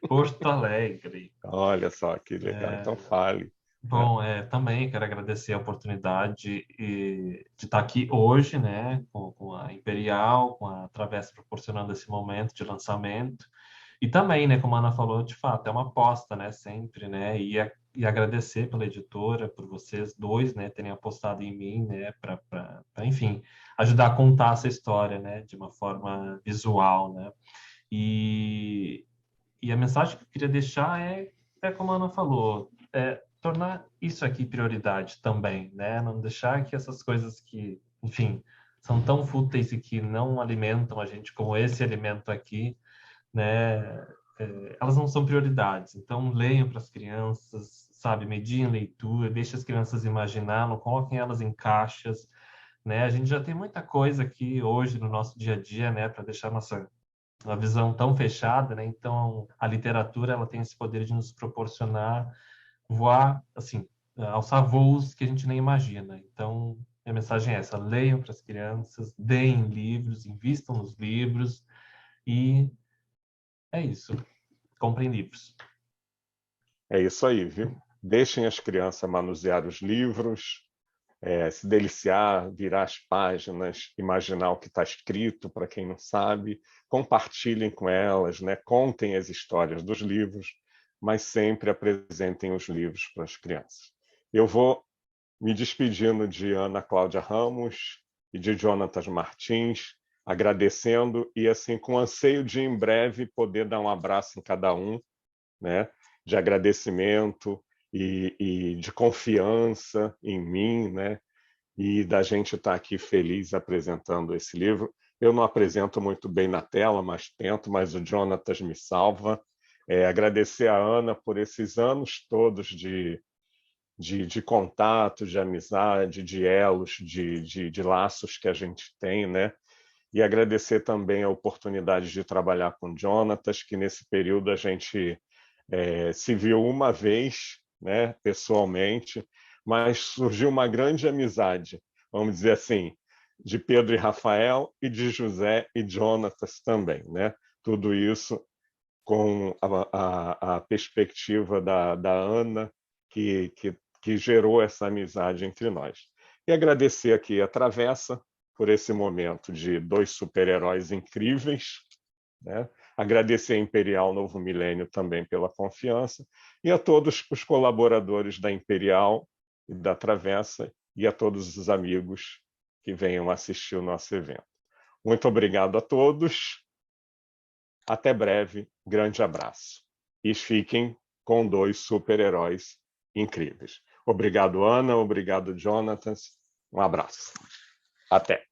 Porto Alegre. Olha só que legal. Então fale, né? Bom, também quero agradecer a oportunidade de estar aqui hoje, né, com a Imperial, com a Travessa proporcionando esse momento de lançamento. E também, né, como a Ana falou, de fato, é uma aposta, né, sempre, né, e agradecer pela editora, por vocês dois, né, terem apostado em mim, né, para, enfim, ajudar a contar essa história, né, de uma forma visual, né. E, e a mensagem que eu queria deixar é como a Ana falou, tornar isso aqui prioridade também, né? Não deixar que essas coisas que, enfim, são tão fúteis e que não alimentam a gente como esse alimento aqui, né? Elas não são prioridades. Então, leiam para as crianças, sabe? Mediem a leitura, deixem as crianças imaginar, não coloquem elas em caixas, né? A gente já tem muita coisa aqui hoje no nosso dia a dia, né? Para deixar nossa uma visão tão fechada, né? Então, a literatura ela tem esse poder de nos proporcionar voar, assim, alçar voos que a gente nem imagina. Então, a mensagem é essa: leiam para as crianças, deem livros, invistam nos livros e é isso. Comprem livros. É isso aí, viu? Deixem as crianças manusear os livros, se deliciar, virar as páginas, imaginar o que está escrito para quem não sabe, compartilhem com elas, né? Contem as histórias dos livros, mas sempre apresentem os livros para as crianças. Eu vou me despedindo de Ana Cláudia Ramos e de Jonatas Martins, agradecendo e assim com anseio de em breve poder dar um abraço em cada um, né? De agradecimento e de confiança em mim, né? E da gente estar aqui feliz apresentando esse livro. Eu não apresento muito bem na tela, mas tento, mas o Jonatas me salva. Agradecer a Ana por esses anos todos de contato, de amizade, de elos, de laços que a gente tem, né? E agradecer também a oportunidade de trabalhar com o Jonatas, que nesse período a gente se viu uma vez, né, pessoalmente, mas surgiu uma grande amizade, vamos dizer assim, de Pedro e Rafael e de José e Jonatas também, né? Tudo isso com a perspectiva da Ana, que gerou essa amizade entre nós. E agradecer aqui a Travessa por esse momento de dois super-heróis incríveis, né? Agradecer a Imperial Novo Milênio também pela confiança e a todos os colaboradores da Imperial e da Travessa e a todos os amigos que venham assistir o nosso evento. Muito obrigado a todos. Até breve. Grande abraço. E fiquem com dois super-heróis incríveis. Obrigado, Ana. Obrigado, Jonathan. Um abraço. Até.